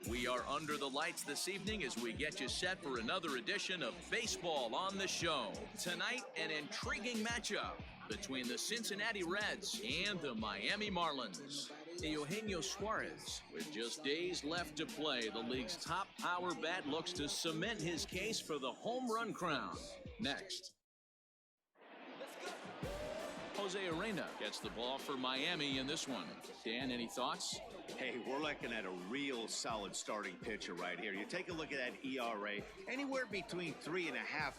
We are under the lights this evening as we get you set for another edition of Baseball on the Show. Tonight, an intriguing matchup between the Cincinnati Reds and the Miami Marlins. Eugenio Suarez, with just days left to play, the league's top power bat looks to cement his case for the home run crown. Next. Jose Arena gets the ball for Miami in this one. Dan, any thoughts? Hey, we're looking at a real solid starting pitcher right here. You take a look at that ERA, anywhere between 3.5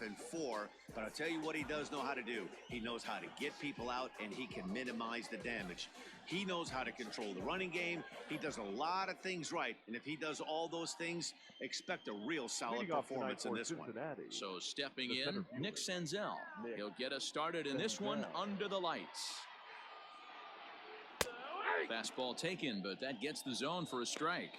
and 4. But I'll tell you what he does know how to do. He knows how to get people out, and he can minimize the damage. He knows how to control the running game. He does a lot of things right. And if he does all those things, expect a real solid performance in this one. So stepping in, Nick Senzel. He'll get us started in this one under the lights. Fastball taken, but that gets the zone for a strike.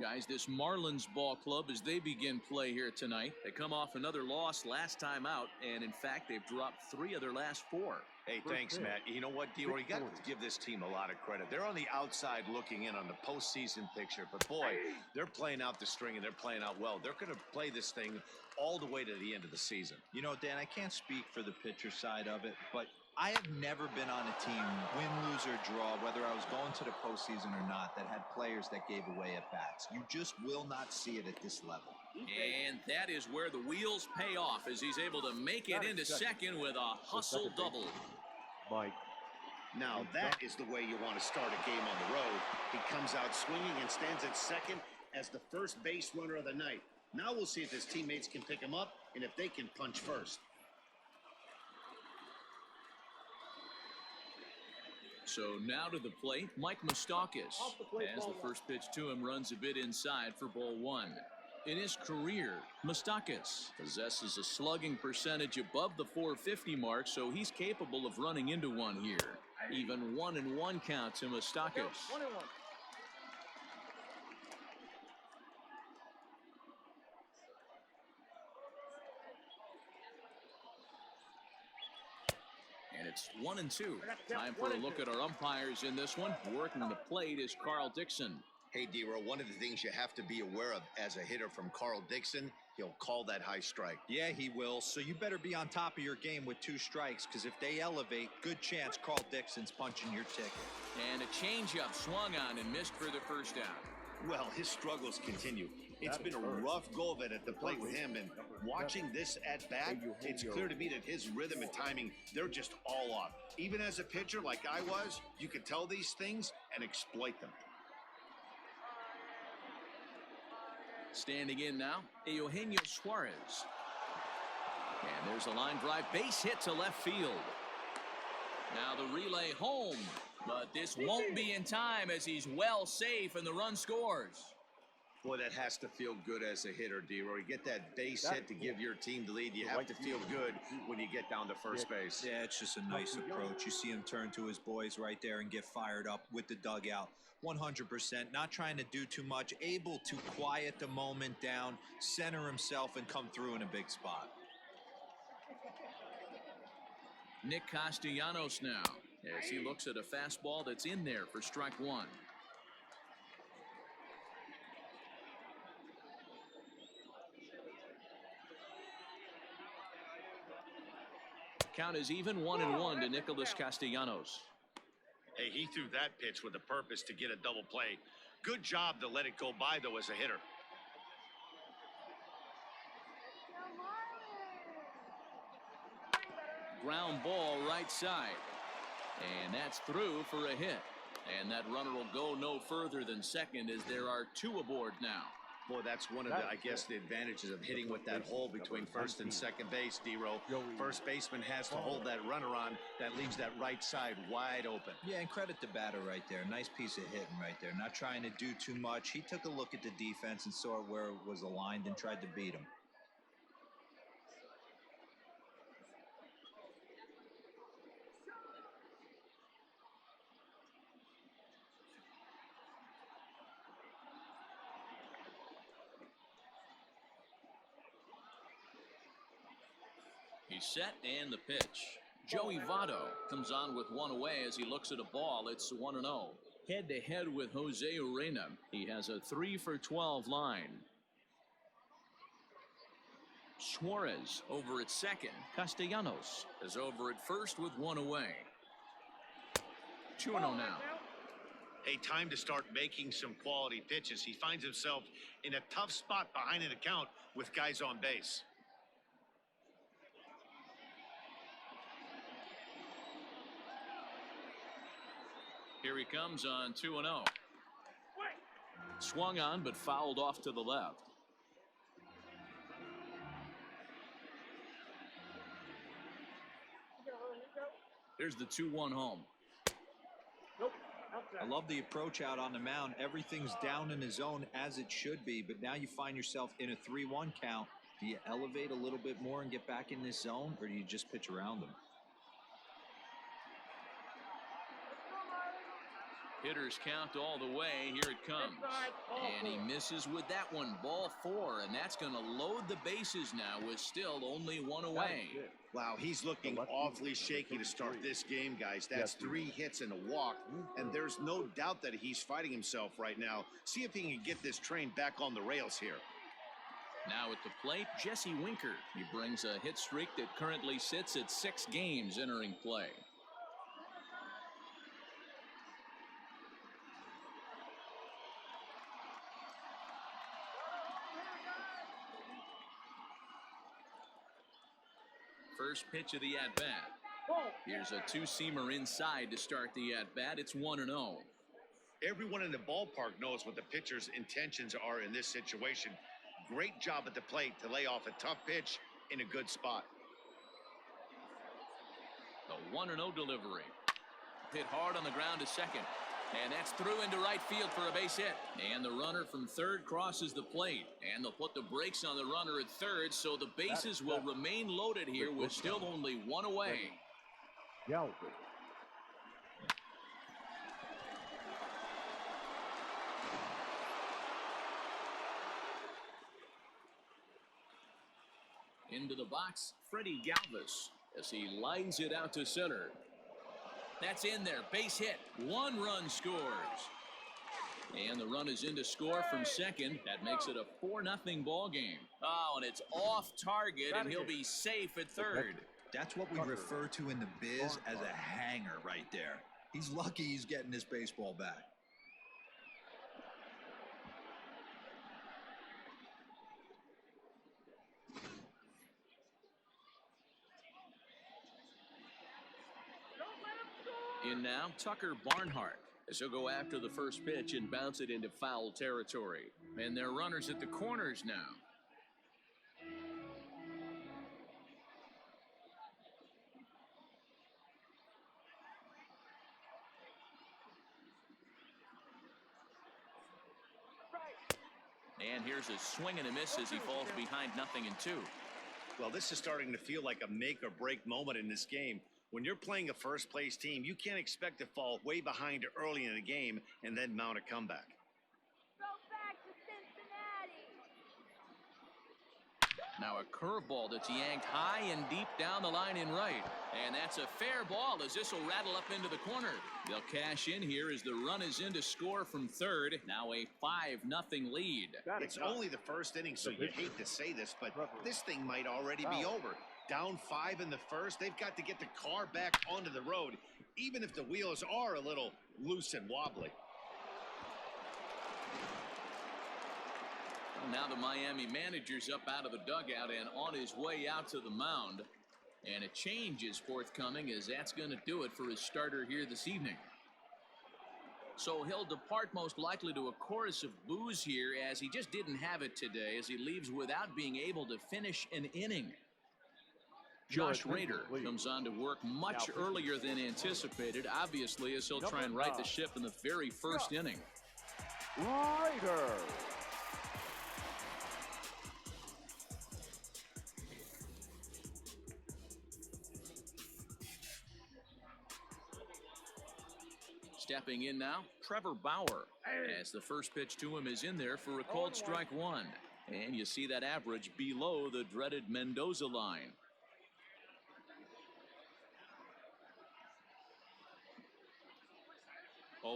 Guys, this Marlins ball club, as they begin play here tonight, they come off another loss last time out, and in fact, they've dropped 3 of their last 4. Hey, thanks, Matt. You know what, D-Roy? You got to give this team a lot of credit. They're on the outside looking in on the postseason picture, but boy, they're playing out the string, and they're playing out well. They're going to play this thing all the way to the end of the season. You know, Dan, I can't speak for the pitcher side of it, but I have never been on a team, win, lose, or draw, whether I was going to the postseason or not, that had players that gave away at bats. You just will not see it at this level. And that is where the wheels pay off, as he's able to make it into second with a hustle double. Mike. Now that is the way you want to start a game on the road. He comes out swinging and stands at second as the first base runner of the night. Now we'll see if his teammates can pick him up and if they can punch first. So now to the plate, Mike Moustakas. As the first pitch to him runs a bit inside for ball 1. In his career, Moustakas possesses a slugging percentage above the .450 mark, so he's capable of running into one here. Even 1-1 count to Moustakas. And it's 1-2. Time for a look at our umpires in this one. Working the plate is Carl Dixon. Hey, D-Roy, one of the things you have to be aware of as a hitter from Carl Dixon, he'll call that high strike. Yeah, he will. So you better be on top of your game with 2 strikes, because if they elevate, good chance Carl Dixon's punching your ticket. And a changeup swung on and missed for the first out. Well, his struggles continue. It's been a rough go of it at the plate with him, and watching this at bat, it's clear to me that his rhythm and timing, they're just all off. Even as a pitcher like I was, you could tell these things and exploit them. Standing in now, Eugenio Suarez. And there's a line drive base hit to left field. Now the relay home, but this won't be in time as he's well safe and the run scores. Boy, that has to feel good as a hitter, D-Roy. You get that base hit to give your team the lead. You have to feel good when you get down to first base. Yeah, it's just a nice approach. You see him turn to his boys right there and get fired up with the dugout. 100%, not trying to do too much, able to quiet the moment down, center himself, and come through in a big spot. Nick Castellanos now, as he looks at a fastball that's in there for strike 1. Count is even 1-1 to Nicholas Castellanos. Hey, he threw that pitch with a purpose to get a double play. Good job to let it go by, though, as a hitter. Ground ball right side. And that's through for a hit. And that runner will go no further than second as there are 2 aboard now. Boy, that's one of the, I guess, the advantages of hitting with that hole between first and second base, D-Roy. First baseman has to hold that runner on. That leaves that right side wide open. Yeah, and credit the batter right there. Nice piece of hitting right there. Not trying to do too much. He took a look at the defense and saw where it was aligned and tried to beat him. He's set and the pitch. Joey Votto comes on with 1 away as he looks at a ball. It's 1-0. Head-to-head with Jose Urena. He has a 3 for 12 line. Suarez over at second. Castellanos is over at first with one away. 2-0 now. Hey, time to start making some quality pitches. He finds himself in a tough spot behind an account with guys on base. Here he comes on 2-0. Swung on but fouled off to the left. Here's the 2-1 home. I love the approach out on the mound. Everything's down in the zone as it should be, but now you find yourself in a 3-1 count. Do you elevate a little bit more and get back in this zone, or do you just pitch around them? Hitters count all the way. Here it comes. And he misses with that one. Ball 4, and that's going to load the bases now with still only one away. Wow, he's looking awfully shaky to start this game, guys. That's 3 hits and a walk, and there's no doubt that he's fighting himself right now. See if he can get this train back on the rails here. Now at the plate, Jesse Winker. He brings a hit streak that currently sits at 6 games entering play. First pitch of the at-bat. Here's a 2-seamer inside to start the at-bat. It's 1-0. Everyone in the ballpark knows what the pitcher's intentions are in this situation. Great job at the plate to lay off a tough pitch in a good spot. The 1-0 delivery. Hit hard on the ground to second. And that's through into right field for a base hit. And the runner from third crosses the plate. And they'll put the brakes on the runner at third, so the bases will remain loaded here with still only one away. Into the box, Freddie Galvis as he lines it out to center. That's in there. Base hit. 1 run scores. And the run is in to score from second. That makes it a 4-0 ball game. Oh, and it's off target, and he'll be safe at third. That's what we refer to in the biz as a hanger right there. He's lucky he's getting this baseball back. In now, Tucker Barnhart, as he'll go after the first pitch and bounce it into foul territory. And they're runners at the corners now. And here's a swing and a miss as he falls behind 0-2. Well, this is starting to feel like a make or break moment in this game. When you're playing a first-place team, you can't expect to fall way behind early in the game and then mount a comeback. Go back to Cincinnati. Now a curveball that's yanked high and deep down the line in right. And that's a fair ball as this will rattle up into the corner. They'll cash in here as the run is in to score from third. Now a 5-0 lead. It's only the first inning, so you hate to say this, but this thing might already be over. Down 5 in the first, they've got to get the car back onto the road, even if the wheels are a little loose and wobbly. Well, now the Miami manager's up out of the dugout and on his way out to the mound. And a change is forthcoming as that's going to do it for his starter here this evening. So he'll depart most likely to a chorus of boos here as he just didn't have it today as he leaves without being able to finish an inning. Josh Rader comes on to work much earlier than anticipated, obviously, as he'll try and right the ship in the very first inning. Rader. Stepping in now, Trevor Bauer, as the first pitch to him is in there for a called strike 1. And you see that average below the dreaded Mendoza line.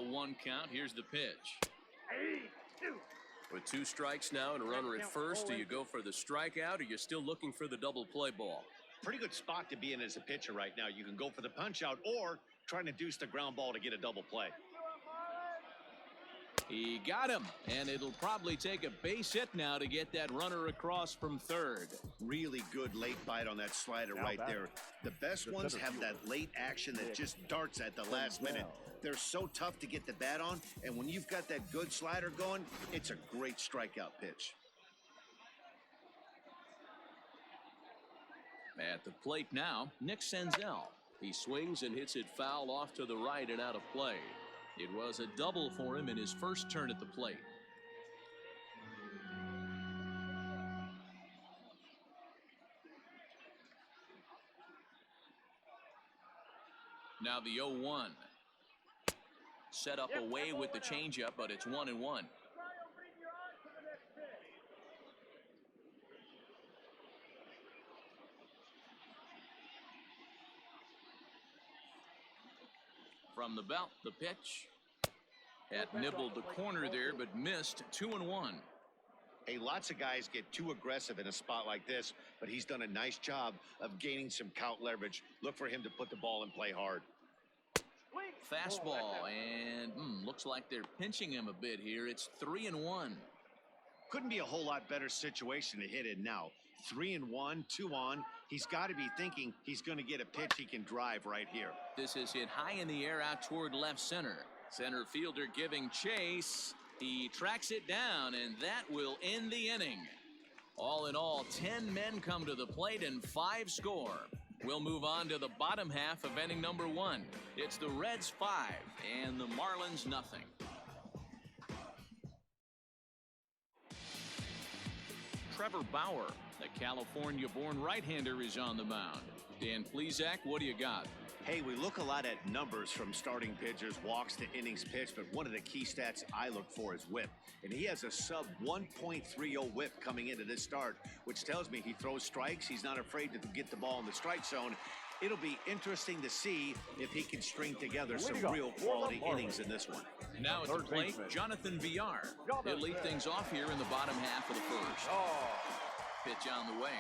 0-1 count. Here's the pitch. With 2 strikes now and a runner at first, do you go for the strikeout or you're still looking for the double play ball? Pretty good spot to be in as a pitcher right now. You can go for the punch out or try to deuce the ground ball to get a double play. He got him, and it'll probably take a base hit now to get that runner across from third. Really good late bite on that slider right there. The best ones have that late action that just darts at the last minute. They're so tough to get the bat on, and when you've got that good slider going, it's a great strikeout pitch. At the plate now, Nick Senzel. He swings and hits it foul off to the right and out of play. It was a double for him in his first turn at the plate. Now the 0-1. Set up away with the changeup, but it's 1-1. From the belt, the pitch. Had nibbled the corner there, but missed. 2-1. Hey, lots of guys get too aggressive in a spot like this, but he's done a nice job of gaining some count leverage. Look for him to put the ball in play hard. Fastball, and looks like they're pinching him a bit here. It's 3-1. Couldn't be a whole lot better situation to hit in now. 3-1, 2 on. He's got to be thinking he's going to get a pitch he can drive right here. This is hit high in the air out toward left center. Center fielder giving chase. He tracks it down, and that will end the inning. All in all, 10 men come to the plate and 5 score. We'll move on to the bottom half of inning number 1. It's the Reds 5 and the Marlins nothing. Trevor Bauer, the California-born right-hander, is on the mound. Dan Plesac, what do you got? Hey, we look a lot at numbers from starting pitchers, walks to innings pitched, but one of the key stats I look for is whip. And he has a sub 1.30 whip coming into this start, which tells me he throws strikes. He's not afraid to get the ball in the strike zone. It'll be interesting to see if he can string together some real quality innings in this one. Now at the plate, Jonathan Villar. He'll lead things off here in the bottom half of the first. Pitch on the way.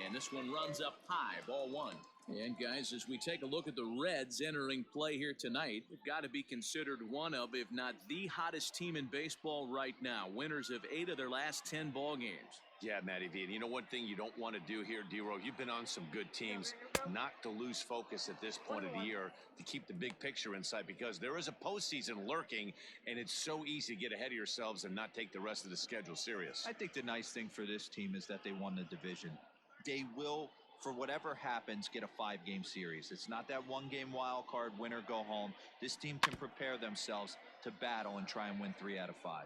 And this one runs up high, ball 1. And guys, as we take a look at the Reds entering play here tonight, they've got to be considered one of, if not the hottest team in baseball right now. Winners of 8 of their last 10 ball games. Yeah, Matty V. And you know one thing you don't want to do here, D-Row, you've been on some good teams, not to lose focus at this point of the year, to keep the big picture in sight, because there is a postseason lurking, and it's so easy to get ahead of yourselves and not take the rest of the schedule serious. I think the nice thing for this team is that they won the division. They will, for whatever happens, get a 5-game series. It's not that 1-game wild card, win or go home. This team can prepare themselves to battle and try and win 3 out of 5.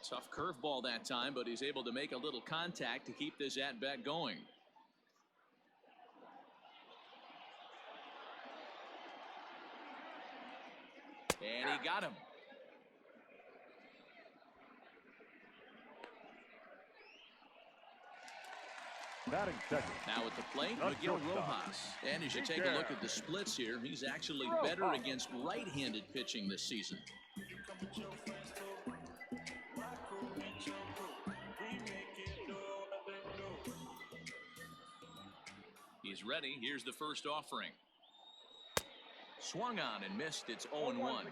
Tough curveball that time, but he's able to make a little contact to keep this at-bat going. And he got him. Batting second. Now at the plate, Miguel Rojas. And as you take a look at the splits here, he's actually better against right-handed pitching this season. He's ready. Here's the first offering. Swung on and missed. It's 0-1.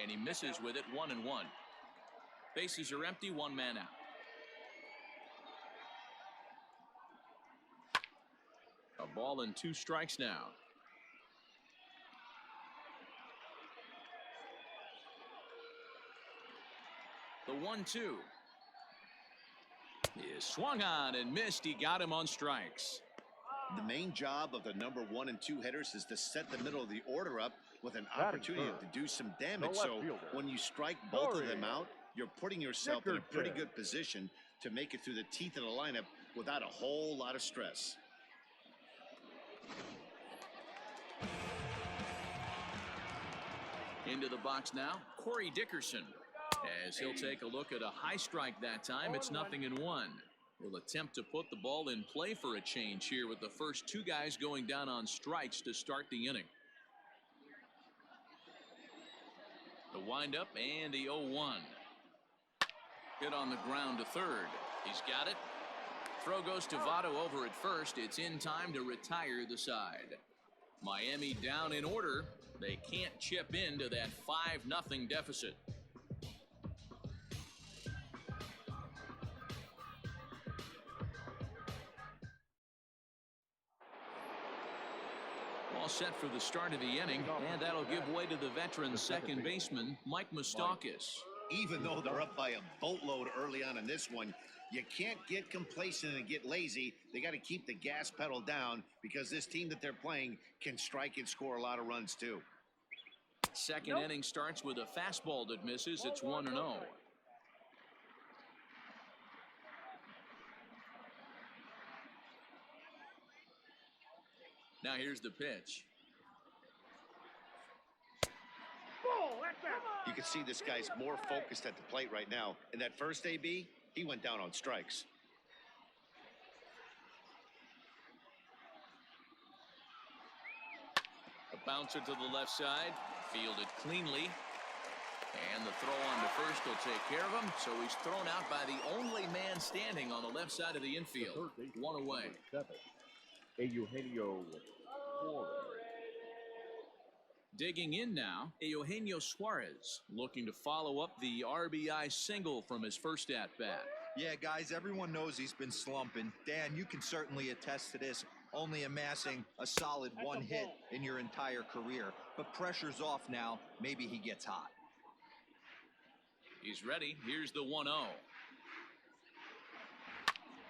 And he misses with it. 1-1. Bases are empty. 1 man out. A ball and 2 strikes now. The 1-2 is swung on and missed. He got him on strikes. The main job of the number 1 and 2 hitters is to set the middle of the order up with an opportunity to do some damage. So when you strike both of them out, you're putting yourself in a pretty good position to make it through the teeth of the lineup without a whole lot of stress. Into the box now, Corey Dickerson. As he'll take a look at a high strike that time, it's 0-1. He'll attempt to put the ball in play for a change here with the first two guys going down on strikes to start the inning. The windup and the 0-1. Hit on the ground to third. He's got it. Throw goes to Votto over at first. It's in time to retire the side. Miami down in order. They can't chip into that 5-0 deficit. All set for the start of the inning, and that'll give way to the veteran second baseman, Mike Moustakas. Even though they're up by a boatload early on in this one, you can't get complacent and get lazy. They got to keep the gas pedal down because this team that they're playing can strike and score a lot of runs too. Second inning starts with a fastball that misses. It's 1-0. Now here's the pitch. You can see this guy's more focused at the plate right now. In that first AB, he went down on strikes. A bouncer to the left side, fielded cleanly. And the throw on to first will take care of him. So he's thrown out by the only man standing on the left side of the infield. One away. Eugenio Suarez. Digging in now, Eugenio Suarez looking to follow up the RBI single from his first at-bat. Yeah, guys, everyone knows he's been slumping. Dan, you can certainly attest to this, only amassing a solid one hit in your entire career. But pressure's off now. Maybe he gets hot. He's ready. Here's the 1-0.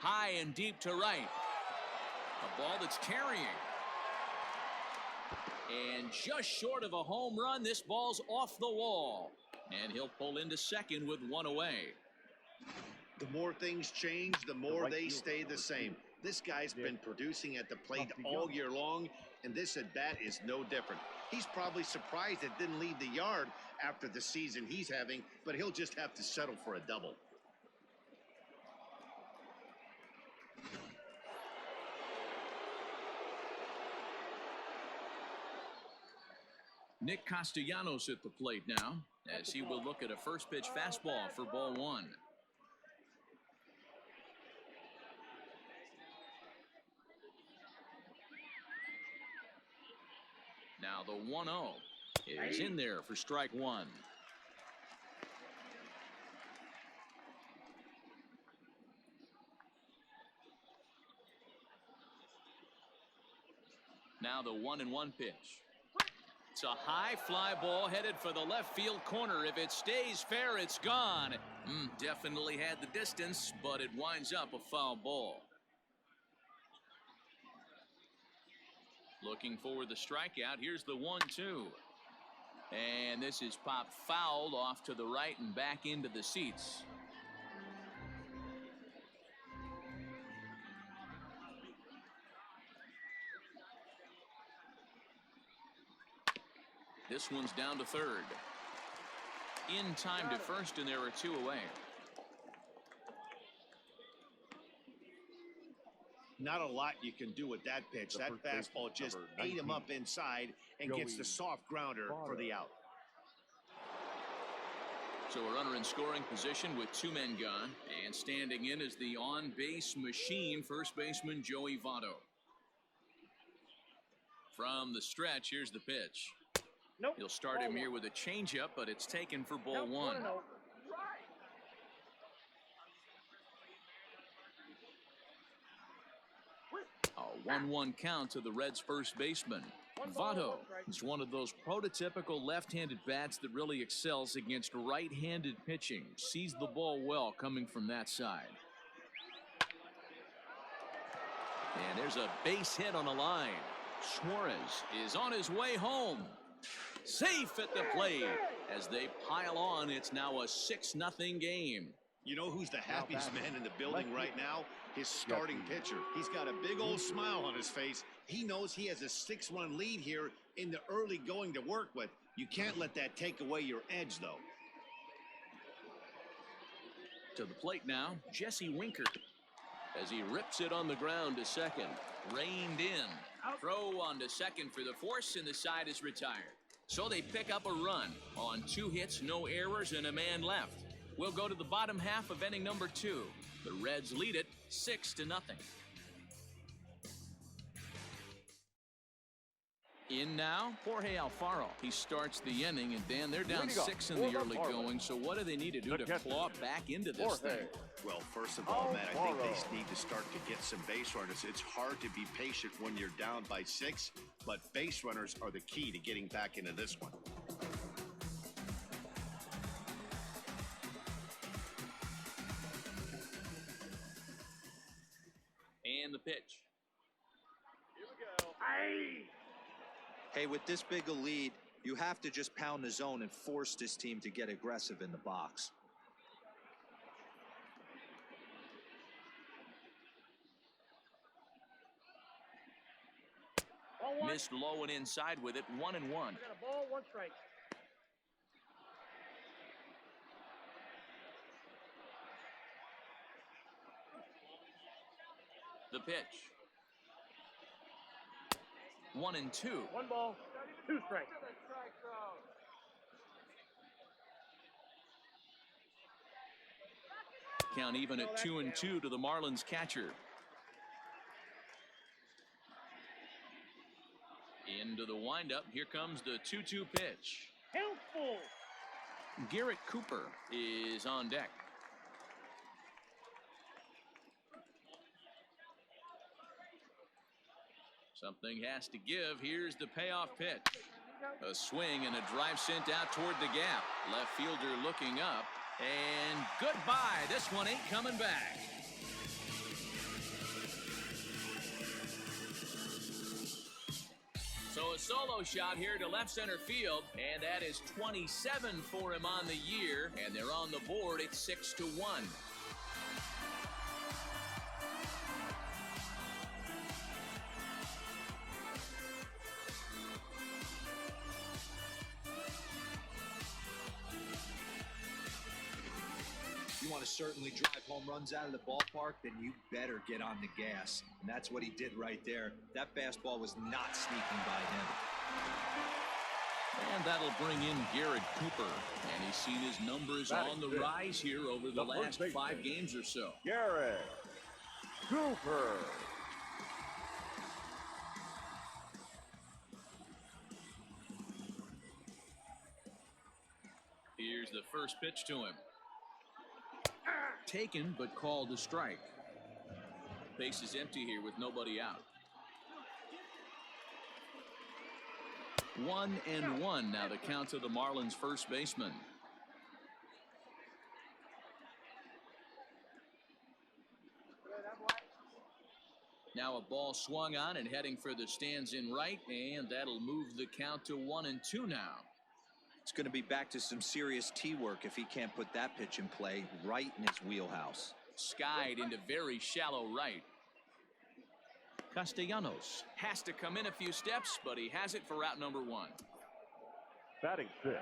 High and deep to right. A ball that's carrying. And just short of a home run, this ball's off the wall. And he'll pull into second with one away. The more things change, the more they stay the same. This guy's been producing at the plate all year long, and this at-bat is no different. He's probably surprised it didn't leave the yard after the season he's having, but he'll just have to settle for a double. Nick Castellanos at the plate now, as he will look at a first pitch fastball for ball one. Now the 1-0 is in there for strike one. Now the 1-1 pitch. It's a high fly ball headed for the left field corner. If it stays fair, it's gone. Definitely had the distance, but it winds up a foul ball. Looking for the strikeout. Here's the 1-2. And this is popped fouled off to the right and back into the seats. This one's down to third. In time to first, and there are two away. Not a lot you can do with that pitch. That fastball just ate him up inside and gets the soft grounder for the out. So a runner in scoring position with two men gone, and standing in is the on-base machine, first baseman Joey Votto. From the stretch, here's the pitch. He'll start him here with a changeup, but it's taken for ball one. A 1-1 count to the Reds' first baseman. Votto is one of those prototypical left-handed bats that really excels against right-handed pitching. Sees the ball well coming from that side. And there's a base hit on the line. Suarez is on his way home. Safe at the plate as they pile on. It's now a 6-0 game. You know who's the happiest man in the building right now? His starting pitcher. He's got a big old smile on his face. He knows he has a 6-run lead here in the early going to work with. You can't let that take away your edge, though. To the plate now, Jesse Winker. As he rips it on the ground to second. Reined in. Throw on to second for the force, and the side is retired. So they pick up a run on 2 hits, no errors, and a man left. We'll go to the bottom half of inning number 2. The Reds lead it 6-0. In now, Jorge Alfaro. He starts the inning, and Dan, they're down 6 in the early going, so what do they need to do to claw back into this thing? Well, first of all, Matt, I think they need to start to get some base runners. It's hard to be patient when you're down by 6, but base runners are the key to getting back into this one. And the pitch. Here we go. Hey, with this big a lead, you have to just pound the zone and force this team to get aggressive in the box. Missed low and inside with it, 1-1. I got a ball, 1 strike. The pitch. 1-2. 1 ball, 2 strikes. Count even at 2-2 to the Marlins catcher. Into the windup. Here comes the 2-2 pitch. Helpful. Garrett Cooper is on deck. Something has to give. Here's the payoff pitch. A swing and a drive sent out toward the gap. Left fielder looking up. And goodbye. This one ain't coming back. So a solo shot here to left center field, and that is 27 for him on the year, and they're on the board at 6-1. You want to certainly drive home runs out of the ballpark, then you better get on the gas. And that's what he did right there. That fastball was not sneaking by him. And that'll bring in Garrett Cooper. And he's seen his numbers on the rise here over the last 5 games or so. Garrett Cooper. Here's the first pitch to him. Taken, but called a strike. Base is empty here with nobody out. 1-1 now the count to the Marlins first baseman. Now a ball swung on and heading for the stands in right, and that'll move the count to 1-2 now. It's going to be back to some serious tee work if he can't put that pitch in play right in his wheelhouse. Skied into very shallow right. Castellanos has to come in a few steps, but he has it for route number 1. Batting 6,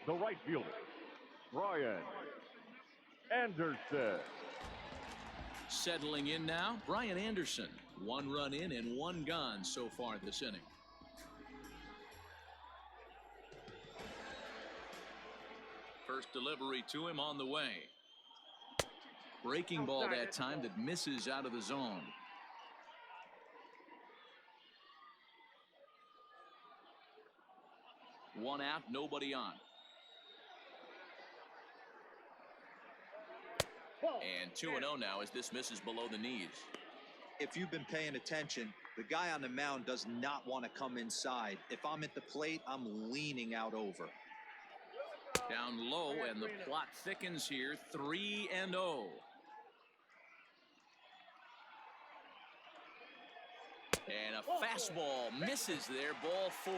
the right fielder, Brian Anderson. Settling in now, Brian Anderson. 1 run in and 1 gone so far this inning. First delivery to him on the way. Breaking ball that time that misses out of the zone. One out, nobody on. And 2-0 now as this misses below the knees. If you've been paying attention, the guy on the mound does not want to come inside. If I'm at the plate, I'm leaning out over. Down low, and the plot thickens here. 3-0. And a fastball misses there. Ball 4.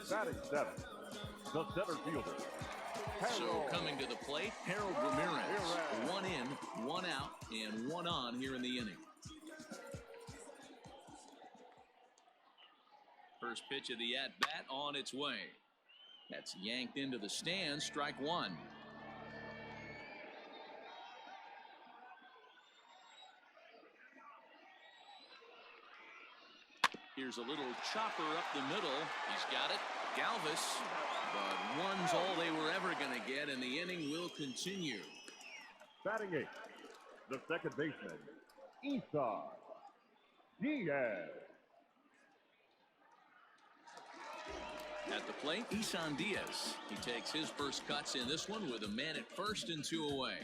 Batting 7, the center fielder, So coming to the plate, Harold Ramirez. 1 in, 1 out, and 1 on here in the inning. First pitch of the at-bat on its way. That's yanked into the stands, strike one. Here's a little chopper up the middle. He's got it. Galvis. But one's all they were ever going to get, and the inning will continue. Batting eighth, the second baseman, eSeason Diaz. At the plate, eSeason Diaz. He takes his first cuts in this one with a man at first and 2 away.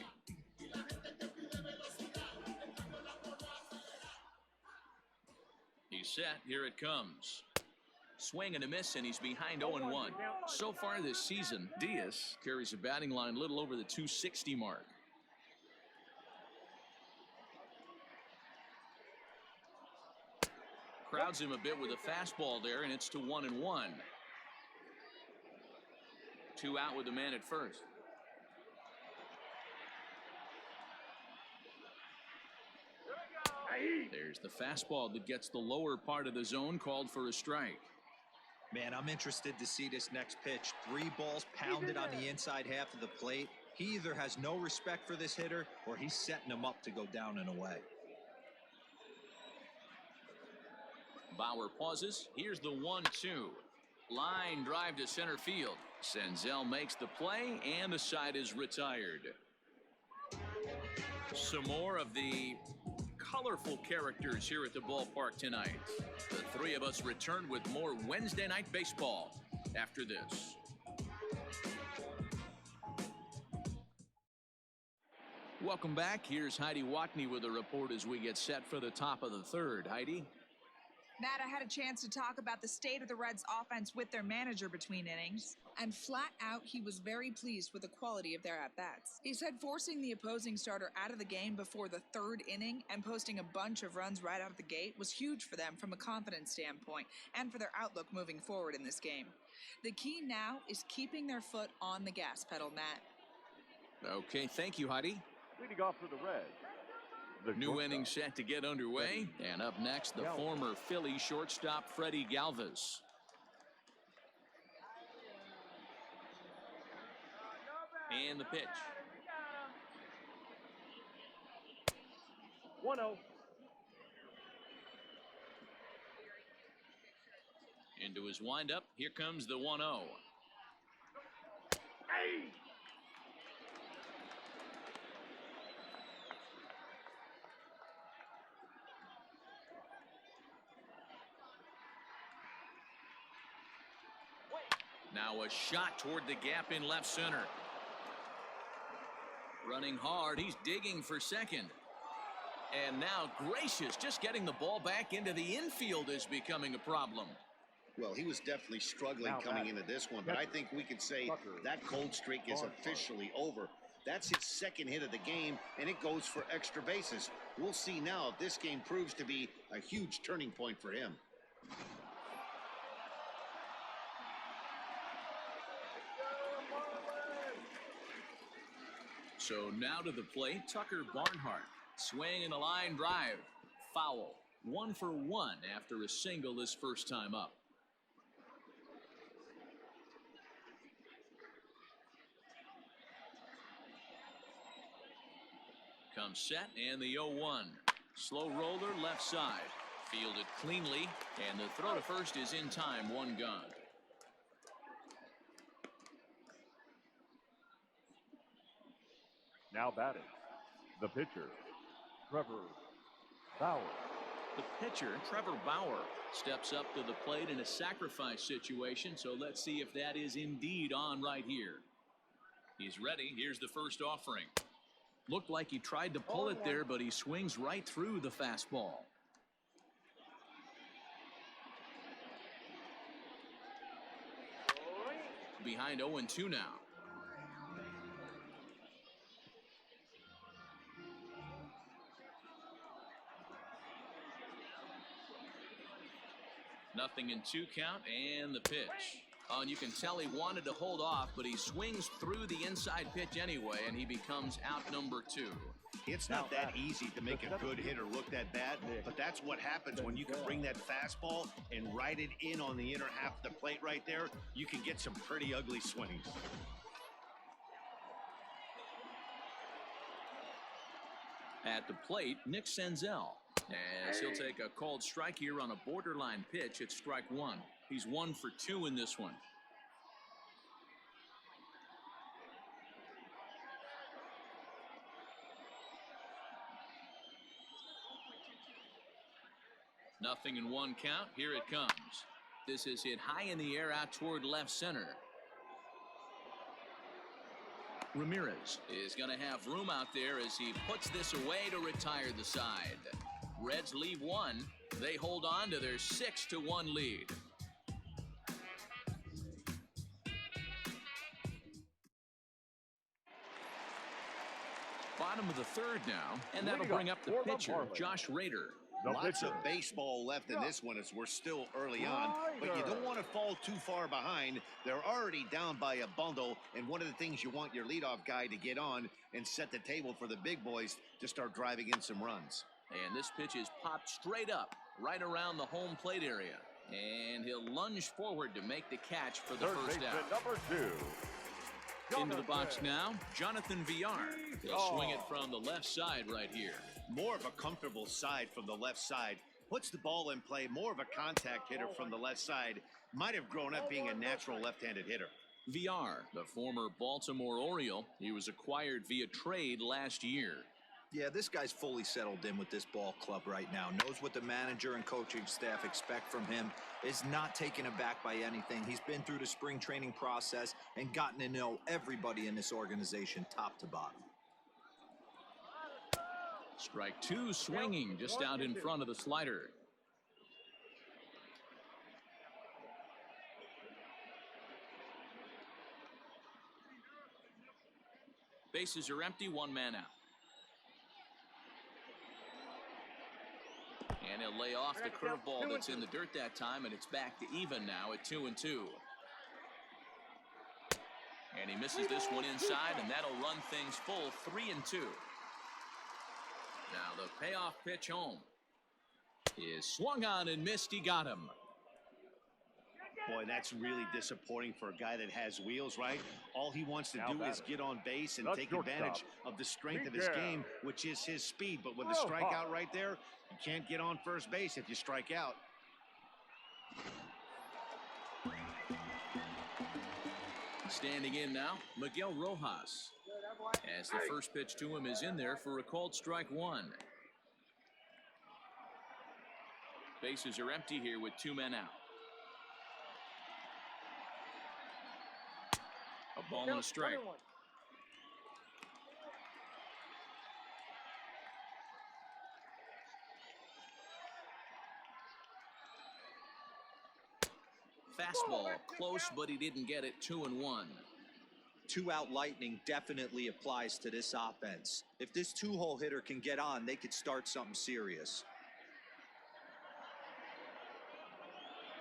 He's set. Here it comes. Swing and a miss, and he's behind 0-1. So far this season, Diaz carries a batting line a little over the 260 mark. Crowds him a bit with a fastball there, and it's to 1-1. 2 out with the man at first. There's the fastball that gets the lower part of the zone, called for a strike. Man, I'm interested to see this next pitch. 3 balls pounded on the inside half of the plate. He either has no respect for this hitter or he's setting him up to go down and away. Bauer pauses. Here's the 1-2. Line drive to center field. Senzel makes the play, and the side is retired. Some more of the colorful characters here at the ballpark tonight. The 3 of us return with more Wednesday Night Baseball after this. Welcome back. Here's Heidi Watney with a report as we get set for the top of the third. Heidi? Matt, I had a chance to talk about the state of the Reds' offense with their manager between innings, and flat out, he was very pleased with the quality of their at-bats. He said forcing the opposing starter out of the game before the 3rd inning and posting a bunch of runs right out of the gate was huge for them from a confidence standpoint and for their outlook moving forward in this game. The key now is keeping their foot on the gas pedal, Matt. Okay, thank you, Heidi. Leading off for the Reds, the New shortstop, inning set to get underway. And up next, the former Philly shortstop, Freddie Galvis. And the pitch. 1-0. Into his windup. Here comes the 1-0. Hey! Now a shot toward the gap in left center. Running hard, he's digging for second. And now Gracious just getting the ball back into the infield is becoming a problem. Well, he was definitely struggling coming into this one, but I think we could say that cold streak is officially over. That's his 2nd hit of the game, and it goes for extra bases. We'll see now if this game proves to be a huge turning point for him. So now to the plate, Tucker Barnhart. Swing and a line drive. Foul. 1 for 1 after a single his first time up. Comes set, and the 0-1. Slow roller left side. Fielded cleanly, and the throw to first is in time. 1 gone. Now batting, the pitcher, Trevor Bauer. The pitcher, Trevor Bauer, steps up to the plate in a sacrifice situation, so let's see if that is indeed on right here. He's ready. Here's the first offering. Looked like he tried to pull it there, but he swings right through the fastball. Behind 0-2 now. Nothing in 2 count, and the pitch. Oh, and you can tell he wanted to hold off, but he swings through the inside pitch anyway, and he becomes out number 2. It's not that easy to make a good hitter look that bad, but that's what happens when you can bring that fastball and ride it in on the inner half of the plate right there. You can get some pretty ugly swings. At the plate, Nick Senzel. As he'll take a called strike here on a borderline pitch at strike 1. He's 1 for 2 in this one. Nothing in 1 count. Here it comes. This is hit high in the air out toward left center. Ramirez is going to have room out there as he puts this away to retire the side. Reds leave 1. They hold on to their 6-1 lead. Bottom of the 3rd now, and that'll bring up the pitcher, Josh Rader. Lots of baseball left in this one as we're still early on, but you don't want to fall too far behind. They're already down by a bundle, and one of the things you want your leadoff guy to get on and set the table for the big boys to start driving in some runs. And this pitch is popped straight up, right around the home plate area. And he'll lunge forward to make the catch for the first out. Number 2. Into the box now, Jonathan Villar. He'll swing it from the left side right here. More of a comfortable side from the left side. Puts the ball in play. More of a contact hitter from the left side. Might have grown up being a natural left-handed hitter. Villar, the former Baltimore Oriole. He was acquired via trade last year. Yeah, this guy's fully settled in with this ball club right now. Knows what the manager and coaching staff expect from him. Is not taken aback by anything. He's been through the spring training process and gotten to know everybody in this organization top to bottom. Strike 2 swinging just out in front of the slider. Bases are empty, 1 man out. And he'll lay off the curveball that's in the dirt that time, and it's back to even now at 2-2. And he misses this one inside, and that'll run things full 3-2. Now the payoff pitch home is swung on and missed. He got him. Boy, that's really disappointing for a guy that has wheels, right? All he wants to do is get on base and take advantage of the strength of his game, which is his speed. But with the strikeout right there, you can't get on first base if you strike out. Standing in now, Miguel Rojas. As the first pitch to him is in there for a called strike 1. Bases are empty here with 2 men out. A ball and a strike. Fastball close, but he didn't get it. 2-1. 2-out lightning definitely applies to this offense. If this 2-hole hitter can get on, they could start something serious.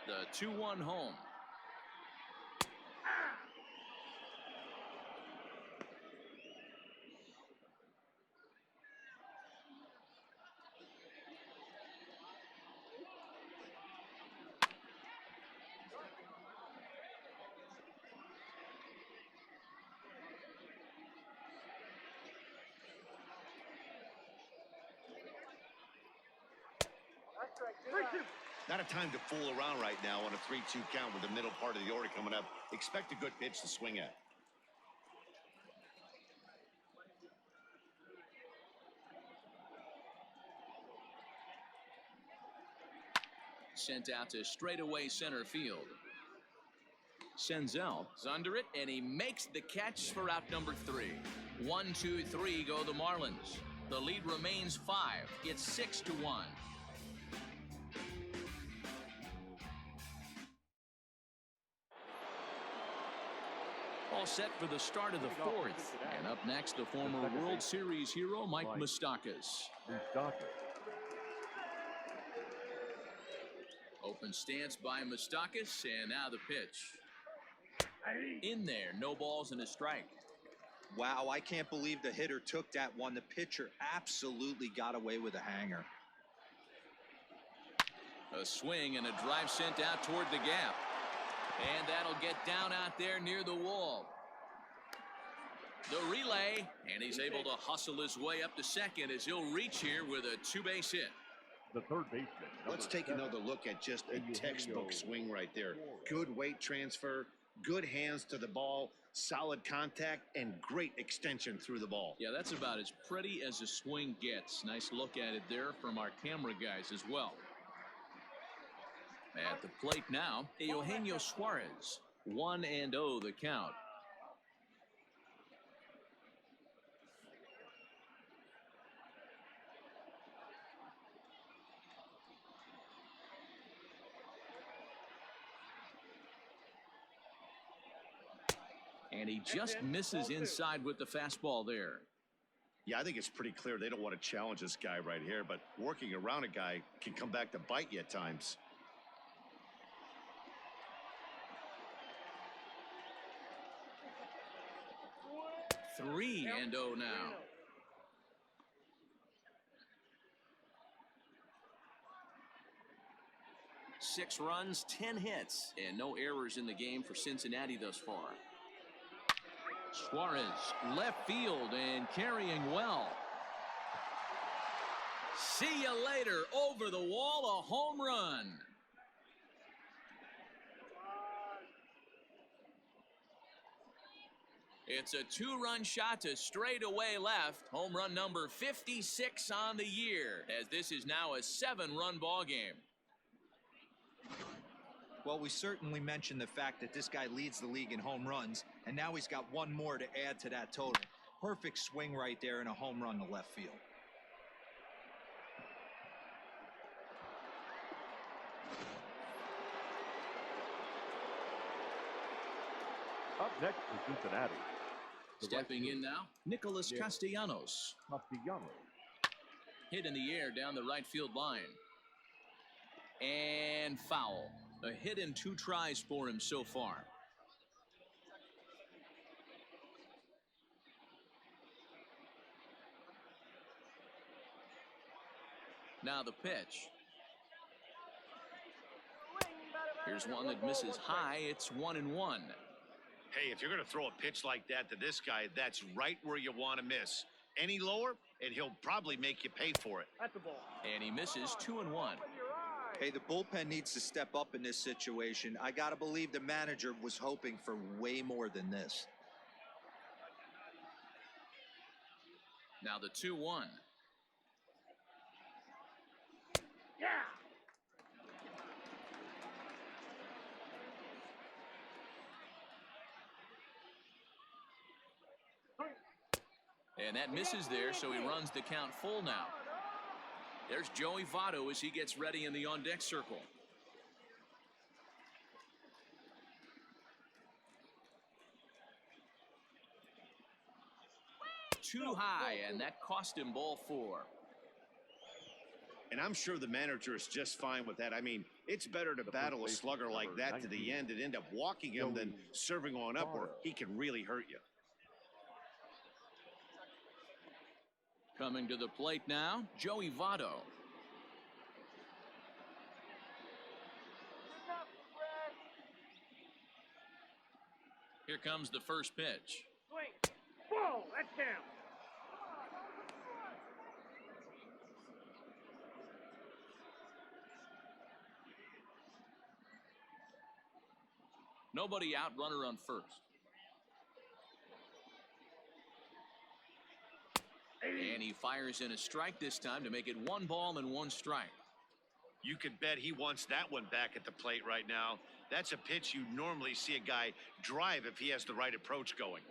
The 2-1 home. Not a time to fool around right now on a 3-2 count with the middle part of the order coming up. Expect a good pitch to swing at. Sent out to straightaway center field. Senzel is under it, and he makes the catch for out number 3. 1, 2, 3 go the Marlins. The lead remains 5. It's 6-1. All set for the start of the 4th. And up next, the former World Series hero, Mike Moustakas. Open stance by Moustakas, and now the pitch. In there, no balls and a strike. Wow, I can't believe the hitter took that one. The pitcher absolutely got away with a hanger. A swing and a drive sent out toward the gap. And that'll get down out there near the wall. The relay, and he's able to hustle his way up to second as he'll reach here with a two-base hit. The third baseman. Let's take another look at just a textbook swing right there. Good weight transfer, good hands to the ball, solid contact, and great extension through the ball. Yeah, that's about as pretty as a swing gets. Nice look at it there from our camera guys as well. At the plate now, Eugenio Suarez. 1-0 the count. And he just misses inside with the fastball there. Yeah, I think it's pretty clear they don't want to challenge this guy right here, but working around a guy can come back to bite you at times. Three and 0 now. Six runs, 10 hits, and no errors in the game for Cincinnati thus far. Suarez, left field and carrying well. See you later. Over the wall, a home run. It's a two-run shot to straightaway left. Home run number 56 on the year, as this is now a 7-run ball game. Well, we certainly mentioned the fact that this guy leads the league in home runs, and now he's got one more to add to that total. Perfect swing right there and a home run to left field. Up next is Cincinnati. Stepping in now, Nicholas Castellanos. Castellanos. Hit in the air down the right field line. And foul. A hit in 2 tries for him so far. Now the pitch. Here's one that misses high. It's 1-1. Hey, if you're going to throw a pitch like that to this guy, that's right where you want to miss. Any lower, and he'll probably make you pay for it. At the ball. And he misses 2-1. Hey, the bullpen needs to step up in this situation. I got to believe the manager was hoping for way more than this. Now the 2-1. Yeah. And that misses there, so he runs the count full now. There's Joey Votto as he gets ready in the on-deck circle. Too high, and that cost him ball 4. And I'm sure the manager is just fine with that. I mean, it's better to battle a slugger like that to the end and end up walking him than serving on up where he can really hurt you. Coming to the plate now, Joey Votto. Here comes the first pitch. Swing. Ball. That's down. Nobody out, runner on first. And he fires in a strike this time to make it 1 ball and 1 strike. You could bet he wants that one back at the plate right now. That's a pitch you normally see a guy drive if he has the right approach going.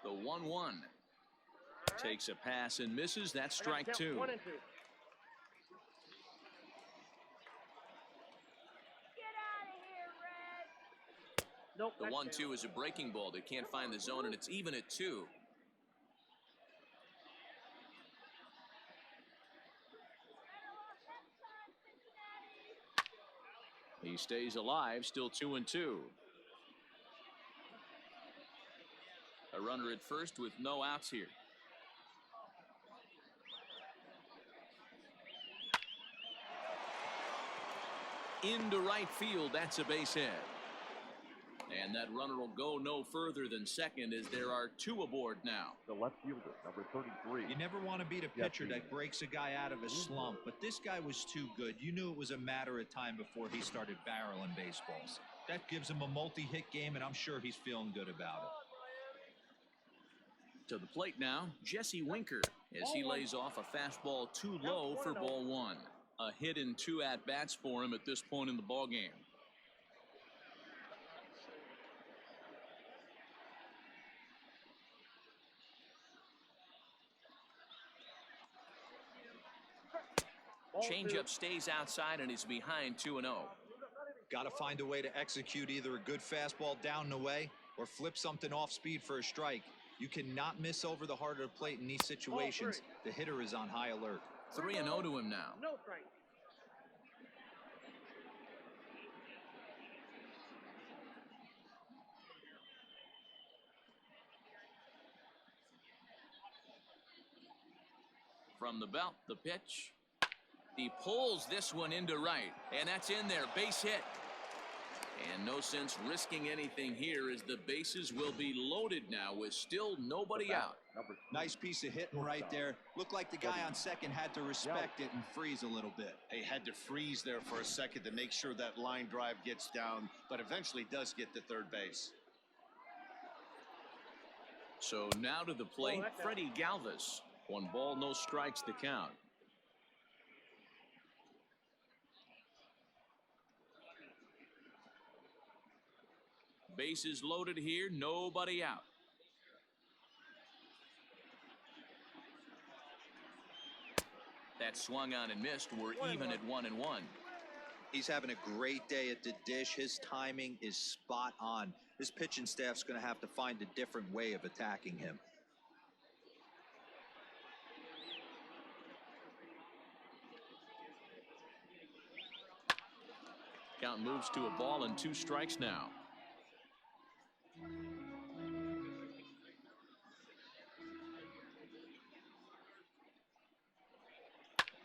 The 1-1. Takes a pass and misses. That's strike 2. 1 and 2. Get out of here, Red. Nope. The that's 1-2 down. is a breaking ball. They can't find the zone, and it's even at 2. He stays alive, still 2-2. runner at first with no outs here. Into right field, that's a base hit. And that runner will go no further than second as there are two aboard now. The left fielder, number 33. You never want to beat a pitcher that breaks a guy out of a slump, but this guy was too good. You knew it was a matter of time before he started barreling baseballs. That gives him a multi-hit game, and I'm sure he's feeling good about it. To the plate now, Jesse Winker, as he lays off a fastball too low for ball one. A hit and 2 at-bats for him at this point in the ballgame. Changeup stays outside and he's behind 2-0. Got to find a way to execute either a good fastball down and away or flip something off speed for a strike. You cannot miss over the heart of the plate in these situations. The hitter is on high alert. 3-0 to him now. No strike. From the belt, the pitch. He pulls this one into right, and that's in there. Base hit. And no sense risking anything here as the bases will be loaded now with still nobody out. Nice piece of hitting right there. Looked like the guy on second had to respect it and freeze a little bit. He had to freeze there for a second to make sure that line drive gets down, but eventually does get to third base. So now to the plate, Freddie Galvis. 1 ball, no strikes to count. Bases loaded here, nobody out. That swung on and missed. We're even at 1-1. He's having a great day at the dish. His timing is spot on. This pitching staff's going to have to find a different way of attacking him. Count moves to a ball and 2 strikes now.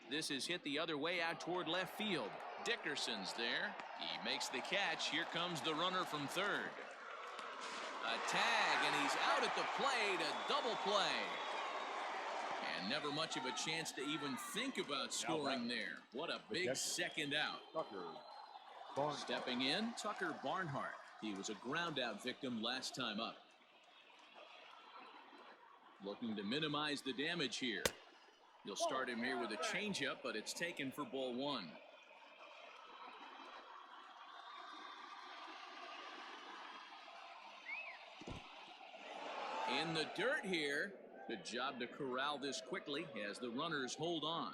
This is hit the other way out toward left field. Dickerson's there. He makes the catch. Here comes the runner from third. A tag, and he's out at the plate. A double play. And never much of a chance to even think about scoring there. What a big second out. Stepping in, Tucker Barnhart. He was a ground-out victim last time up. Looking to minimize the damage here. You'll start him here with a changeup, but it's taken for ball 1. In the dirt here. Good job to corral this quickly as the runners hold on.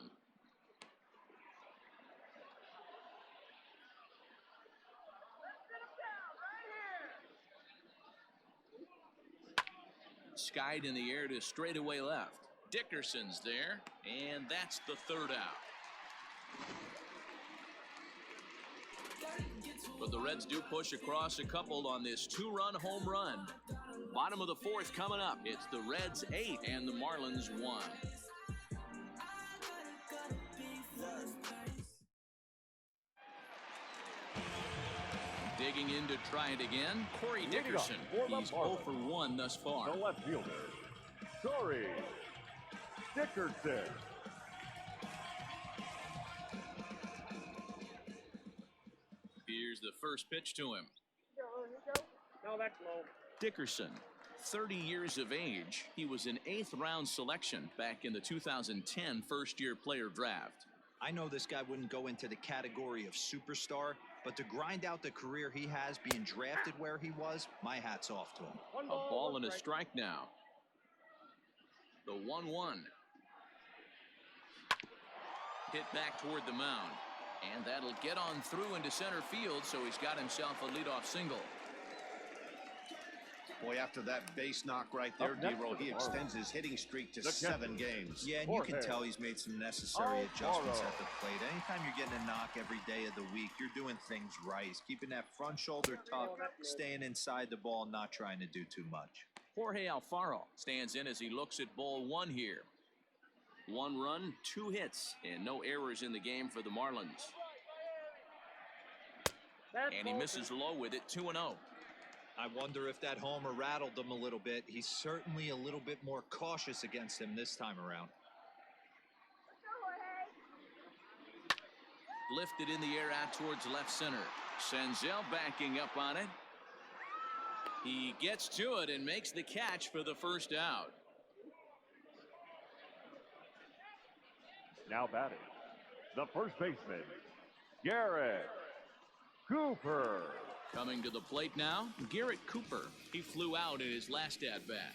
Skied in the air to straightaway left. Dickerson's there, and that's the third out. But the Reds do push across a couple on this 2-run home run. Bottom of the 4th coming up. It's the Reds 8 and the Marlins 1. Digging in to try it again, Corey Dickerson. He's 0 for 1 thus far. The left fielder, Corey Dickerson. Here's the first pitch to him. No, that's low. Dickerson, 30 years of age. He was an 8th round selection back in the 2010 first-year player draft. I know this guy wouldn't go into the category of superstar, but to grind out the career he has being drafted where he was, my hat's off to him. A ball and a strike now. The 1-1. Hit back toward the mound. And that'll get on through into center field, so he's got himself a leadoff single. Boy, after that base knock right there, D-Roll, he extends his hitting streak to 7 games. Yeah, and you can tell he's made some necessary adjustments at the plate. Anytime you're getting a knock every day of the week, you're doing things right. He's keeping that front shoulder tucked, staying inside the ball, not trying to do too much. Jorge Alfaro stands in as he looks at ball one here. 1 run, 2 hits, and no errors in the game for the Marlins. And he misses low with it, 2-0. I wonder if that homer rattled him a little bit. He's certainly a little bit more cautious against him this time around. Lifted in the air out towards left center. Senzel backing up on it. He gets to it and makes the catch for the first out. Now batting, the first baseman, Garrett Cooper. Coming to the plate now, Garrett Cooper. He flew out in his last at-bat.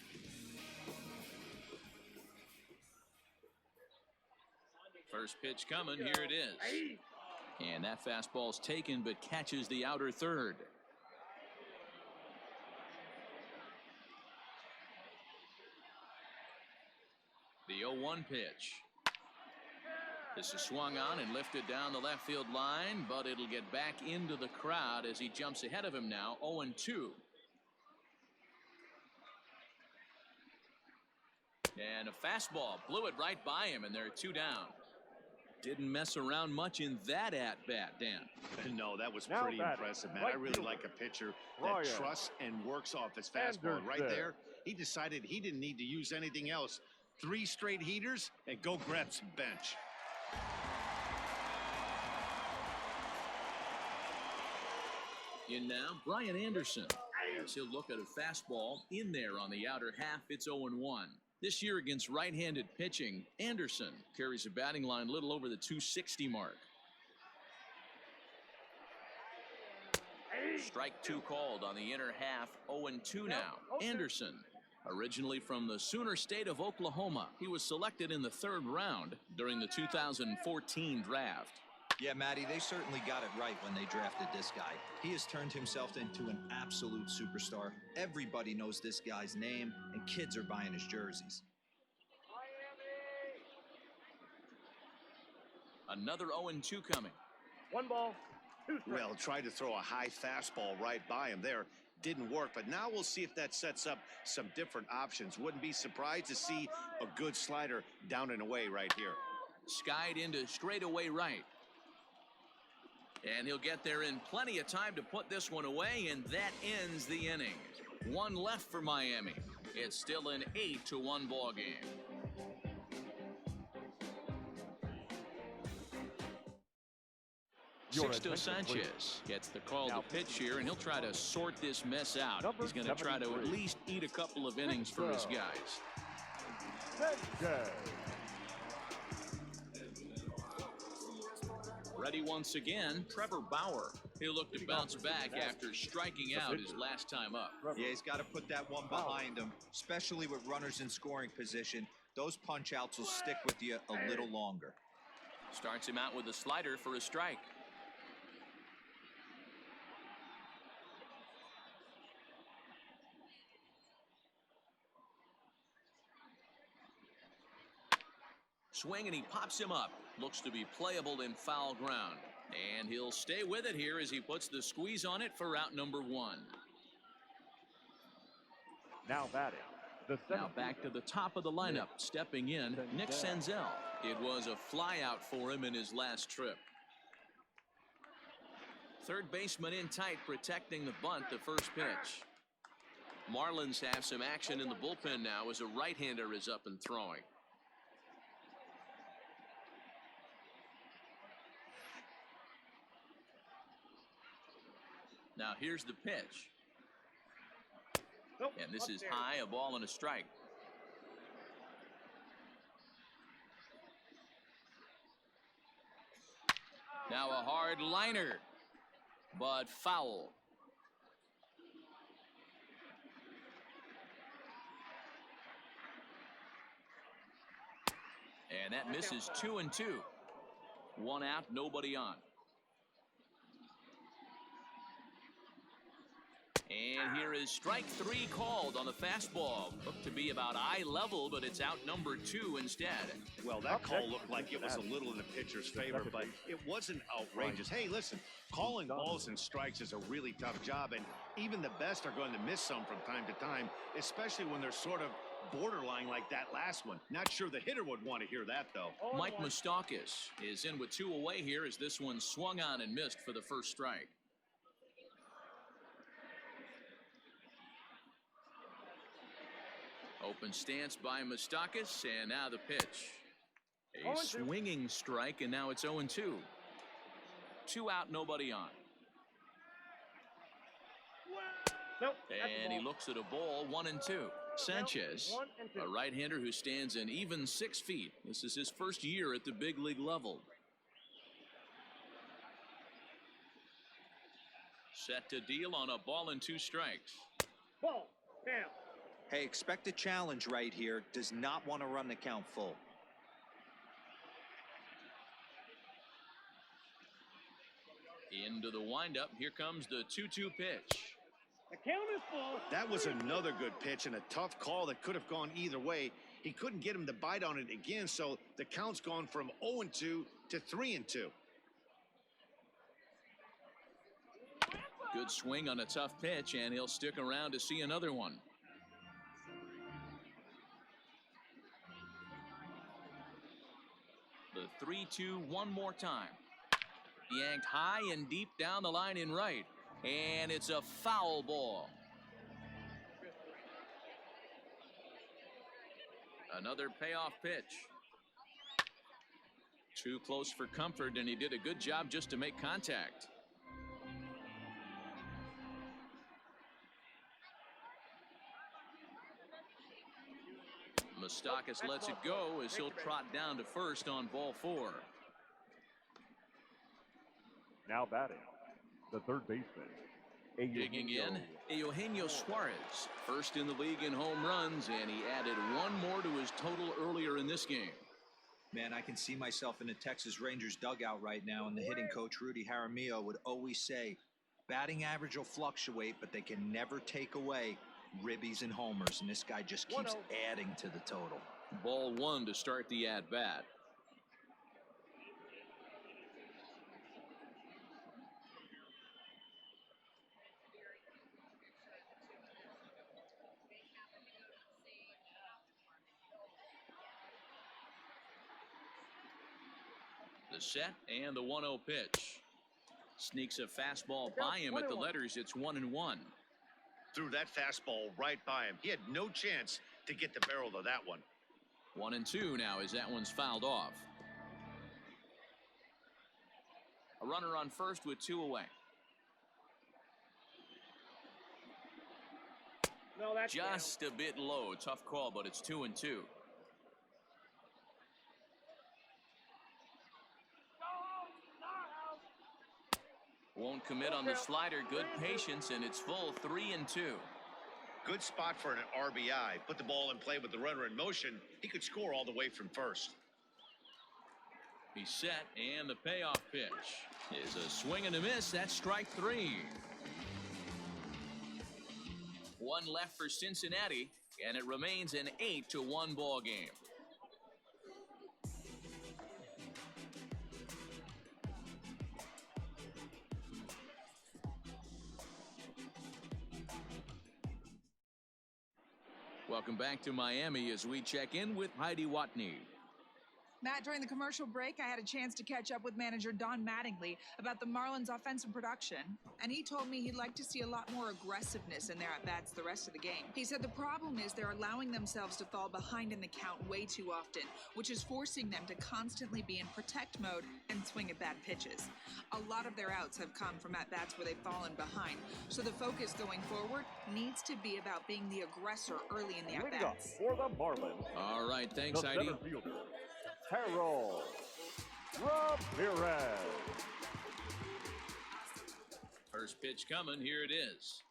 First pitch coming, here it is. And that fastball's taken but catches the outer third. The 0-1 pitch. This is swung on and lifted down the left field line, but it'll get back into the crowd as he jumps ahead of him now, 0-2. And a fastball blew it right by him, and there are 2 down. Didn't mess around much in that at-bat, Dan. No, that was Now pretty batting, impressive, man. right I really fielder, like a pitcher Ryan that trusts and works off his fastball. Right Anderson. there, he decided he didn't need to use anything else. 3 straight heaters and go grab some bench. In now, Brian Anderson. As he'll look at a fastball in there on the outer half. It's 0-1. This year against right-handed pitching, Anderson carries a batting line a little over the 260 mark. Strike 2 called on the inner half. 0-2 now. Anderson, originally from the Sooner State of Oklahoma, he was selected in the 3rd round during the 2014 draft. Yeah, Matty, they certainly got it right when they drafted this guy. He has turned himself into an absolute superstar. Everybody knows this guy's name, and kids are buying his jerseys. Another 0-2 coming. 1 ball, 2 strikes. Well, tried to throw a high fastball right by him there. Didn't work, but now we'll see if that sets up some different options. Wouldn't be surprised to see a good slider down and away right here. Skied into straightaway right. And he'll get there in plenty of time to put this one away, and that ends the inning. 1 left for Miami. It's still an 8-1 ball game. Sixto Sanchez gets the call to pitch here, and he'll try to sort this mess out. He's going to try to at least eat a couple of innings for his guys. Sanchez. Ready once again, Trevor Bauer. He'll look to bounce back after striking out his last time up. Yeah, he's got to put that one behind him, especially with runners in scoring position. Those punch-outs will stick with you a little longer. Starts him out with a slider for a strike. Swing, and he pops him up. Looks to be playable in foul ground. And he'll stay with it here as he puts the squeeze on it for out number 1. Now batting, the Now back to the top of the lineup. Stepping in, Nick Senzel. It was a flyout for him in his last trip. Third baseman in tight, protecting the bunt, the first pitch. Marlins have some action in the bullpen now as a right-hander is up and throwing. Now here's the pitch. Nope, And this up is there. high, a ball and a strike. Now a hard liner, but foul. And that misses 2-2. 1 out, nobody on. And here is strike 3 called on the fastball. Looked to be about eye level, but it's out number 2 instead. Well, that call looked like it was a little in the pitcher's favor, but it wasn't outrageous. Hey, listen, calling balls and strikes is a really tough job, and even the best are going to miss some from time to time, especially when they're sort of borderline like that last one. Not sure the hitter would want to hear that, though. Mike Moustakas is in with 2 away here as this one swung on and missed for the first strike. Open stance by Moustakas, and now the pitch. A swinging strike, and now it's 0-2. 2 out, nobody on. Nope. And he looks at a ball, 1-2. Sanchez, a right-hander who stands an even 6 feet. This is his first year at the big league level. Set to deal on a ball and 2 strikes. Ball. Down. Hey, expect a challenge right here. Does not want to run the count full. Into the windup. Here comes the 2-2 pitch. The count is full. That was another good pitch and a tough call that could have gone either way. He couldn't get him to bite on it again, so the count's gone from 0-2 to 3-2. Good swing on a tough pitch, and he'll stick around to see another one. The 3-2 one more time. Yanked high and deep down the line in right. And it's a foul ball. Another payoff pitch. Too close for comfort, and he did a good job just to make contact. Moustakas lets it go as he'll trot down to first on ball 4. Now batting, the third baseman. Digging in, Eugenio Suarez, first in the league in home runs, and he added 1 more to his total earlier in this game. Man, I can see myself in the Texas Rangers dugout right now, and the hitting coach, Rudy Jaramillo, would always say, batting average will fluctuate, but they can never take away ribbies and homers, and this guy just keeps adding to the total. Ball 1 to start the at-bat. The set and the 1-0 pitch. Sneaks a fastball by him at the letters. It's 1-1. Threw that fastball right by him. He had no chance to get the barrel of that one. 1-2 now as that one's fouled off. A runner on first with 2 away. No, that's just a bit low. Tough call, but it's 2-2. Won't commit on the slider. Good patience, and it's full. 3-2. Good spot for an RBI. Put the ball in play with the runner in motion. He could score all the way from first. He's set, and the payoff pitch is a swing and a miss. That's strike 3. 1 left for Cincinnati, and it remains an 8-1 ball game. Welcome back to Miami as we check in with Heidi Watney. Matt, during the commercial break, I had a chance to catch up with manager Don Mattingly about the Marlins' offensive production, and he told me he'd like to see a lot more aggressiveness in their at-bats the rest of the game. He said the problem is they're allowing themselves to fall behind in the count way too often, which is forcing them to constantly be in protect mode and swing at bad pitches. A lot of their outs have come from at-bats where they've fallen behind, so the focus going forward needs to be about being the aggressor early in the Leading up at-bats. for the Marlins, All right, thanks, the Heidi. center fielder, Harold Ramirez. First pitch coming. Here it is.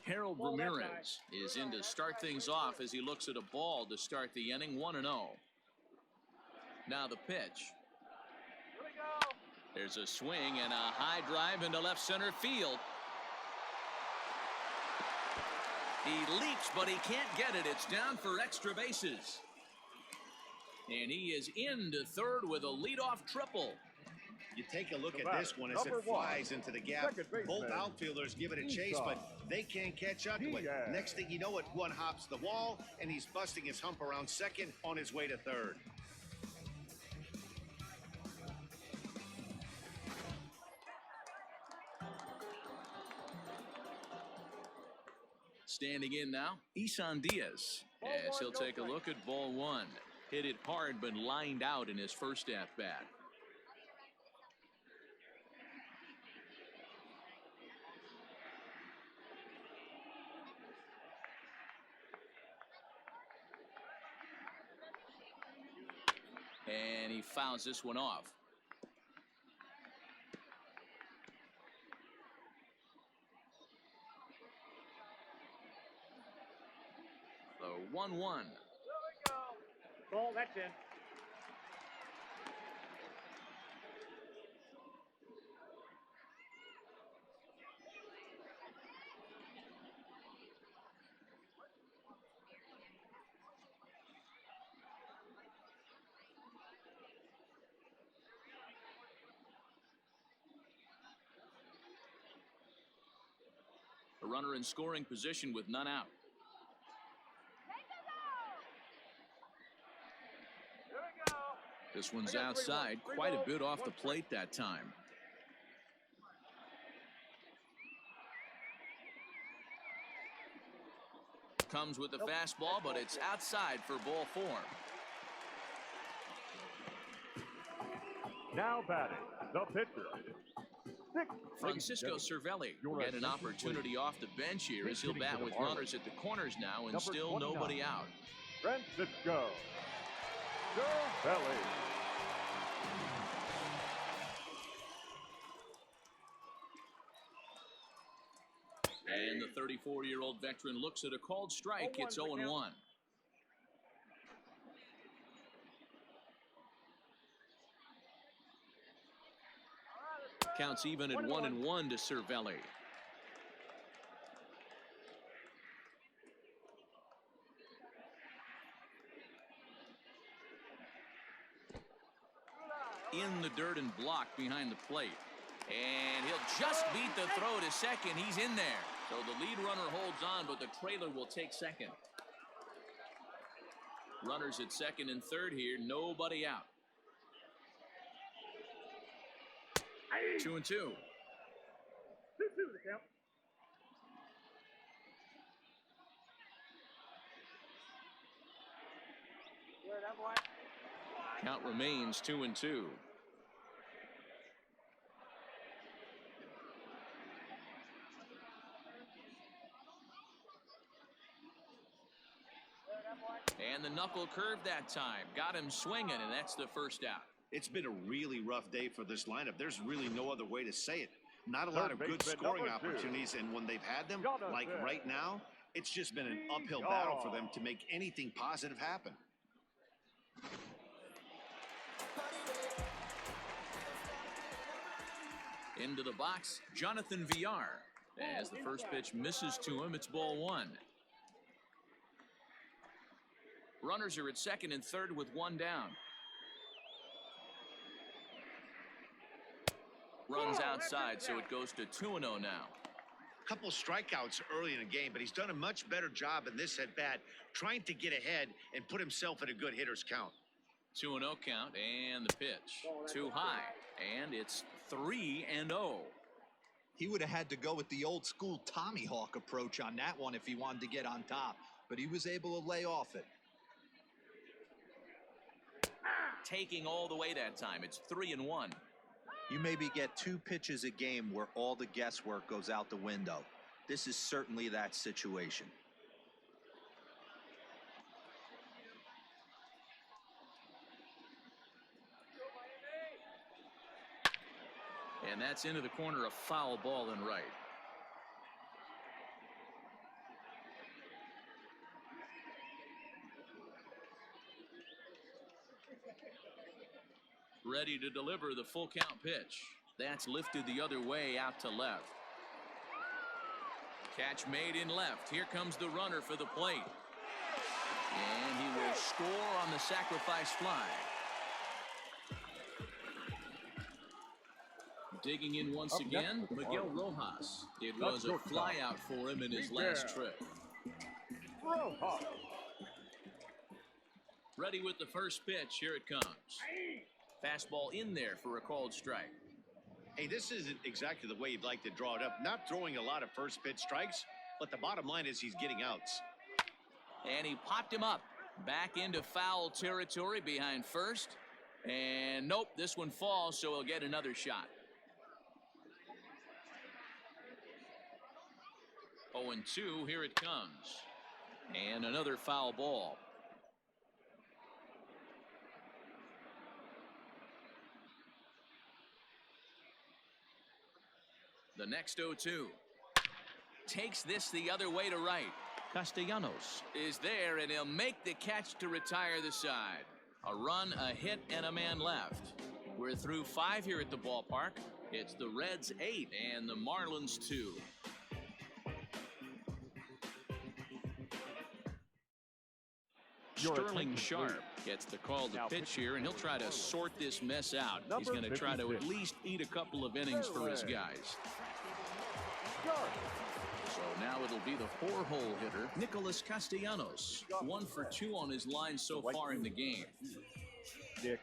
Harold Ramirez is in to start things off as he looks at a ball to start the inning. 1-0. Now the pitch. There's a swing and a high drive into left center field. He leaps, but he can't get it. It's down for extra bases. And he is into third with a leadoff triple. You take a look at this one as it flies into the gap. Both outfielders give it a chase, but they can't catch up to it. Next thing you know it, one hops the wall, and he's busting his hump around second on his way to third. Standing in now, eSeason Diaz, as he'll take a look at ball one. Hit it hard, but lined out in his first at-bat. And he fouls this one off. The 1-1. Ball, that's in. A runner in scoring position with none out. This one's outside, quite a bit off the plate that time. Comes with the fastball, but it's outside for ball four. Now batting, the pitcher. Francisco Cervelli will get an opportunity off the bench here as he'll bat with runners at the corners now and still nobody out. Francisco Cervelli. And the 34-year-old veteran looks at a called strike. It's 0-1. Counts even at 1-1 to Cervelli. In the dirt and blocked behind the plate. And he'll just beat the throw to second. He's in there. So the lead runner holds on, but the trailer will take second. Runners at second and third here. Nobody out. 2-2. 2-2 the count. Count remains 2-2. And the knuckle curve that time. Got him swinging, and that's the first out. It's been a really rough day for this lineup. There's really no other way to say it. Not a lot of good scoring opportunities, and when they've had them, like right now, it's just been an uphill battle for them to make anything positive happen. Into the box, Jonathan Villar. As the first pitch misses to him, it's ball one. Runners are at second and third with one down. Runs outside, so it goes to 2-0 now. Couple strikeouts early in the game, but he's done a much better job in this at-bat trying to get ahead and put himself in a good hitter's count. 2-0 count, and the pitch. Too high, and it's 3-0. He would have had to go with the old school Tommy Hawk approach on that one if he wanted to get on top, but he was able to lay off it. Taking all the way that time. It's 3-1. You maybe get two pitches a game where all the guesswork goes out the window. This is certainly that situation. And that's into the corner, a foul ball and right. Ready to deliver the full count pitch. That's lifted the other way out to left. Catch made in left. Here comes the runner for the plate. And he will score on the sacrifice fly. Digging in once again, Miguel Rojas. It was a flyout for him in his last trip. Ready with the first pitch. Here it comes. Fastball in there for a called strike. Hey, this isn't exactly the way you'd like to draw it up. Not throwing a lot of first pitch strikes, but the bottom line is he's getting outs. And he popped him up. Back into foul territory behind first. And nope, this one falls, so he'll get another shot. 0-2, here it comes. And another foul ball. The next 0-2. Takes this the other way to right. Castellanos is there, and he'll make the catch to retire the side. A run, a hit, and a man left. We're through 5 here at the ballpark. It's the Reds 8 and the Marlins 2. Sterling Sharp gets the call to pitch here, and he'll try to sort this mess out. He's going to try to at least eat a couple of innings for his guys. So now it'll be the 4-hole hitter, Nicholas Castellanos. 1 for 2 on his line so far in the game. Nick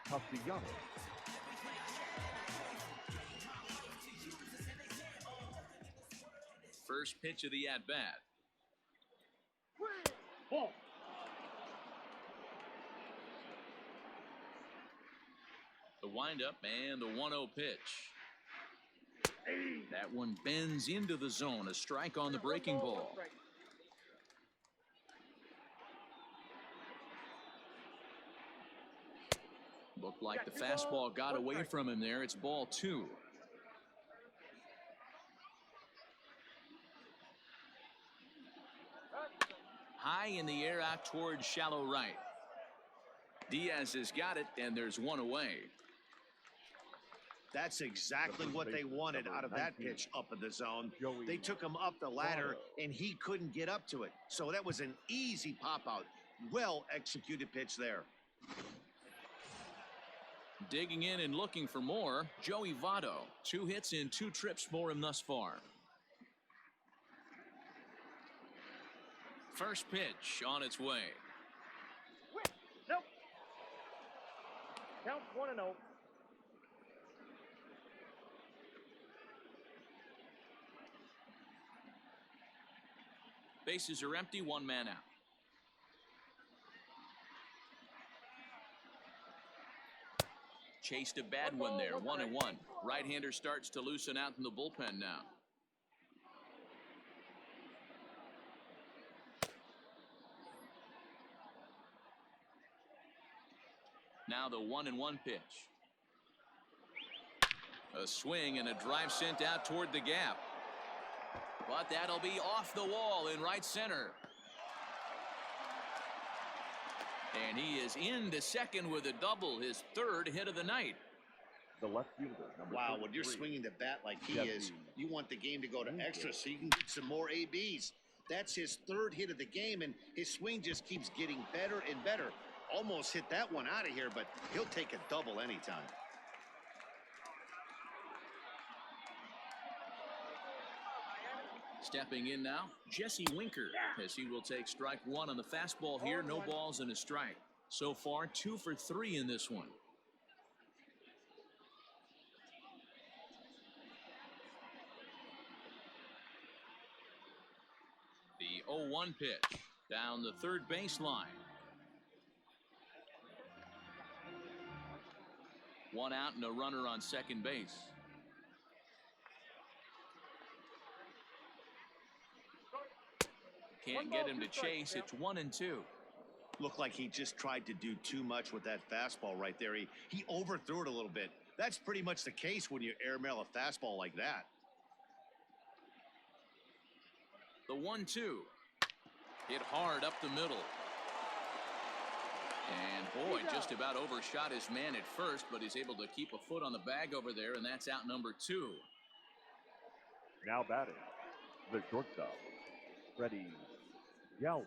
Castellanos. First pitch of the at-bat. Ball. The windup and the 1-0 pitch. That one bends into the zone. A strike on the breaking ball. Looked like the fastball got away from him there. It's ball 2. High in the air out towards shallow right. Diaz has got it, and there's one away. That's exactly what they wanted out of that pitch up in the zone. They took him up the ladder, and he couldn't get up to it. So that was an easy pop-out. Well-executed pitch there. Digging in and looking for more, Joey Votto. 2 hits in 2 trips for him thus far. First pitch on its way. Nope. Count 1-0. Bases are empty, 1 man out. Chased a bad one there, 1-1. Right-hander starts to loosen out in the bullpen now. Now the 1-1 pitch. A swing and a drive sent out toward the gap. But that'll be off the wall in right center. And he is into second with a double, his 3rd hit of the night. The left fielder, number Wow, 33. when you're swinging the bat like he is, you want the game to go to extra so you can get some more ABs. That's his 3rd hit of the game, and his swing just keeps getting better and better. Almost hit that one out of here, but he'll take a double anytime. Stepping in now, Jesse Winker, as he will take strike 1 on the fastball here. No balls and a strike. So far, 2 for 3 in this one. The 0-1 pitch down the 3rd baseline. 1 out and a runner on second base. Can't get him to chase. It's 1-2. Looked like he just tried to do too much with that fastball right there. He overthrew it a little bit. That's pretty much the case when you airmail a fastball like that. The 1-2. Hit hard up the middle. And boy, just about overshot his man at first, but he's able to keep a foot on the bag over there, and that's out number 2. Now batting, The shortstop, Freddie Galvis.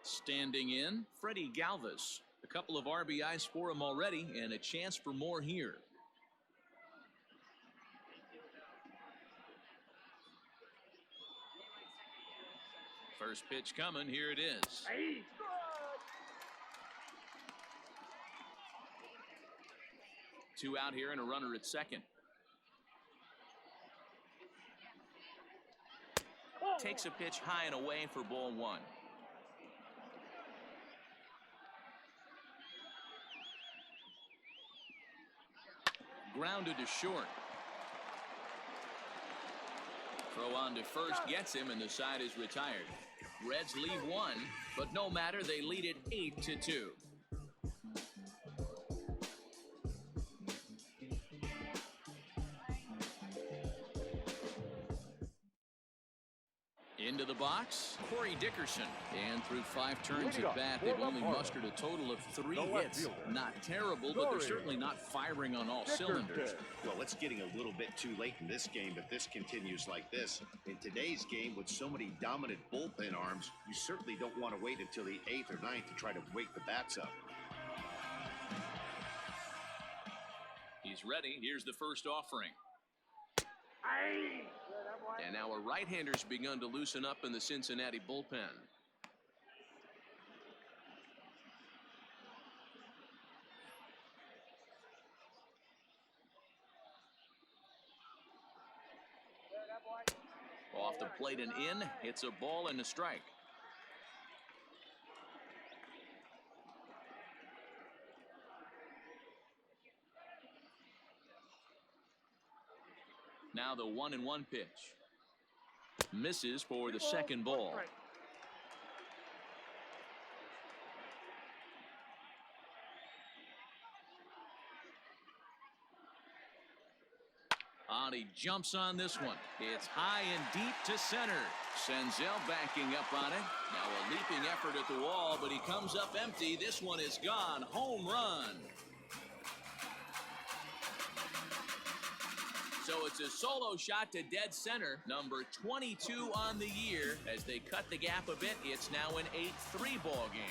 Standing in, Freddie Galvis. A couple of RBIs for him already, and a chance for more here. First pitch coming. Here it is. Two out here and a runner at second. Takes a pitch high and away for ball one. Grounded to short. Throw on to first gets him, and the side is retired. Reds leave one, but no matter, they lead it 8-2. Into the box, Corey Dickerson. And through 5 turns at bat, they've only mustered a total of 3 hits. Not terrible, but they're certainly not firing on all cylinders. Well, it's getting a little bit too late in this game if this continues like this. In today's game, with so many dominant bullpen arms, you certainly don't want to wait until the 8th or 9th to try to wake the bats up. He's ready. Here's the first offering. And now a right-hander's begun to loosen up in the Cincinnati bullpen. Off the plate and in. It's a ball and a strike. Now the 1-1 pitch. Misses for the second ball. He jumps on this one. It's high and deep to center. Senzel backing up on it. Now a leaping effort at the wall, but he comes up empty. This one is gone. Home run. So it's a solo shot to dead center, number 22 on the year. As they cut the gap a bit, it's now an 8-3 ball game.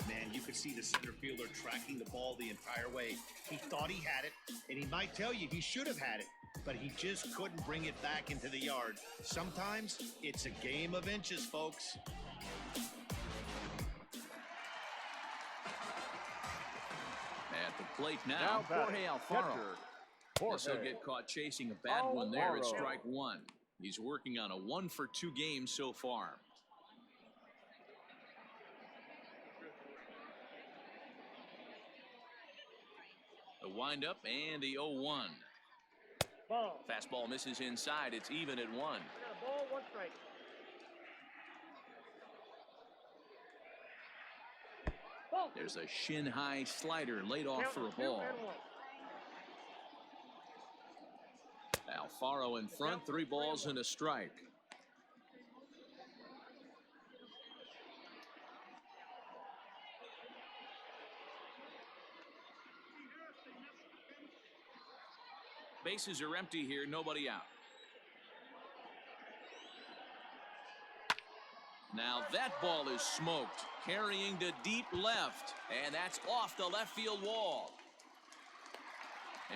Man, you could see the center fielder tracking the ball the entire way. He thought he had it, and he might tell you he should have had it, but he just couldn't bring it back into the yard. Sometimes it's a game of inches, folks. At the plate now, Jorge Alfaro. This will get caught chasing a bad one there at strike one. He's working on a 1-for-2 game so far. The windup and the 0-1. Fastball misses inside. It's even at 1. Got a ball, 1 strike. There's a shin-high slider laid off for a ball. Alfaro in front, 3 balls and a strike. Bases are empty here, nobody out. Now that ball is smoked, carrying to deep left, and that's off the left field wall.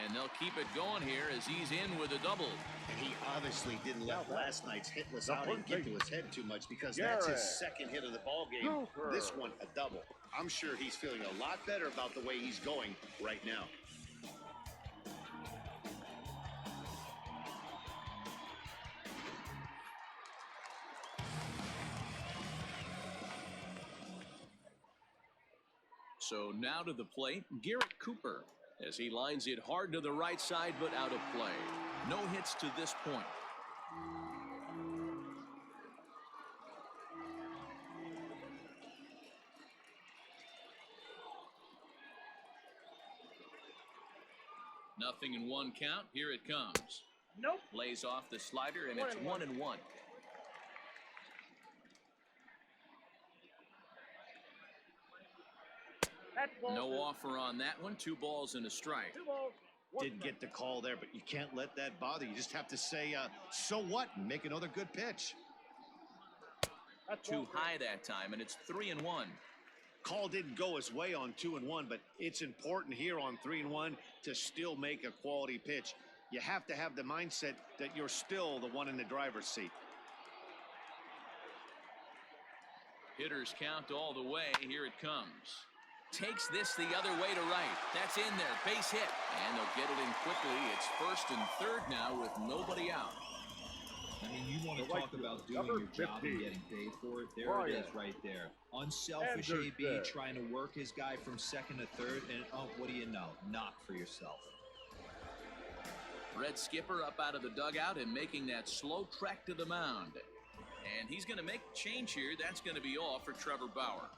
And they'll keep it going here as he's in with a double. And he obviously didn't let last night's hitless outing get to his head too much, because that's his second hit of the ball game. This one, a double. I'm sure he's feeling a lot better about the way he's going right now. So now to the plate, Garrett Cooper, as he lines it hard to the right side but out of play. No hits to this point. Nothing in 1 count. Here it comes. Nope. Lays off the slider, and it's 1-1. That's ball No 2. offer on that one. 2 balls and a strike. 2 balls. 1 Didn't strike. get the call there, but you can't let that bother you. just have to say, so what, and make another good pitch. That's Too ball 3. high that time, and it's 3-1. Call didn't go his way on 2-1, but it's important here on 3-1 to still make a quality pitch. You have to have the mindset that you're still the one in the driver's seat. Hitters count all the way. Here it comes. Takes this the other way to right. That's in there. Base hit. And they'll get it in quickly. It's 1st and 3rd now with nobody out. I mean, you want to talk about doing Number your job and 15. getting paid for it. There it is right there. Unselfish AB, Anderson. trying to work his guy from 2nd to 3rd, and oh, what do you know? Knock for yourself. Red skipper up out of the dugout and making that slow trek to the mound. And he's going to make a change here. That's going to be all for Trevor Bauer.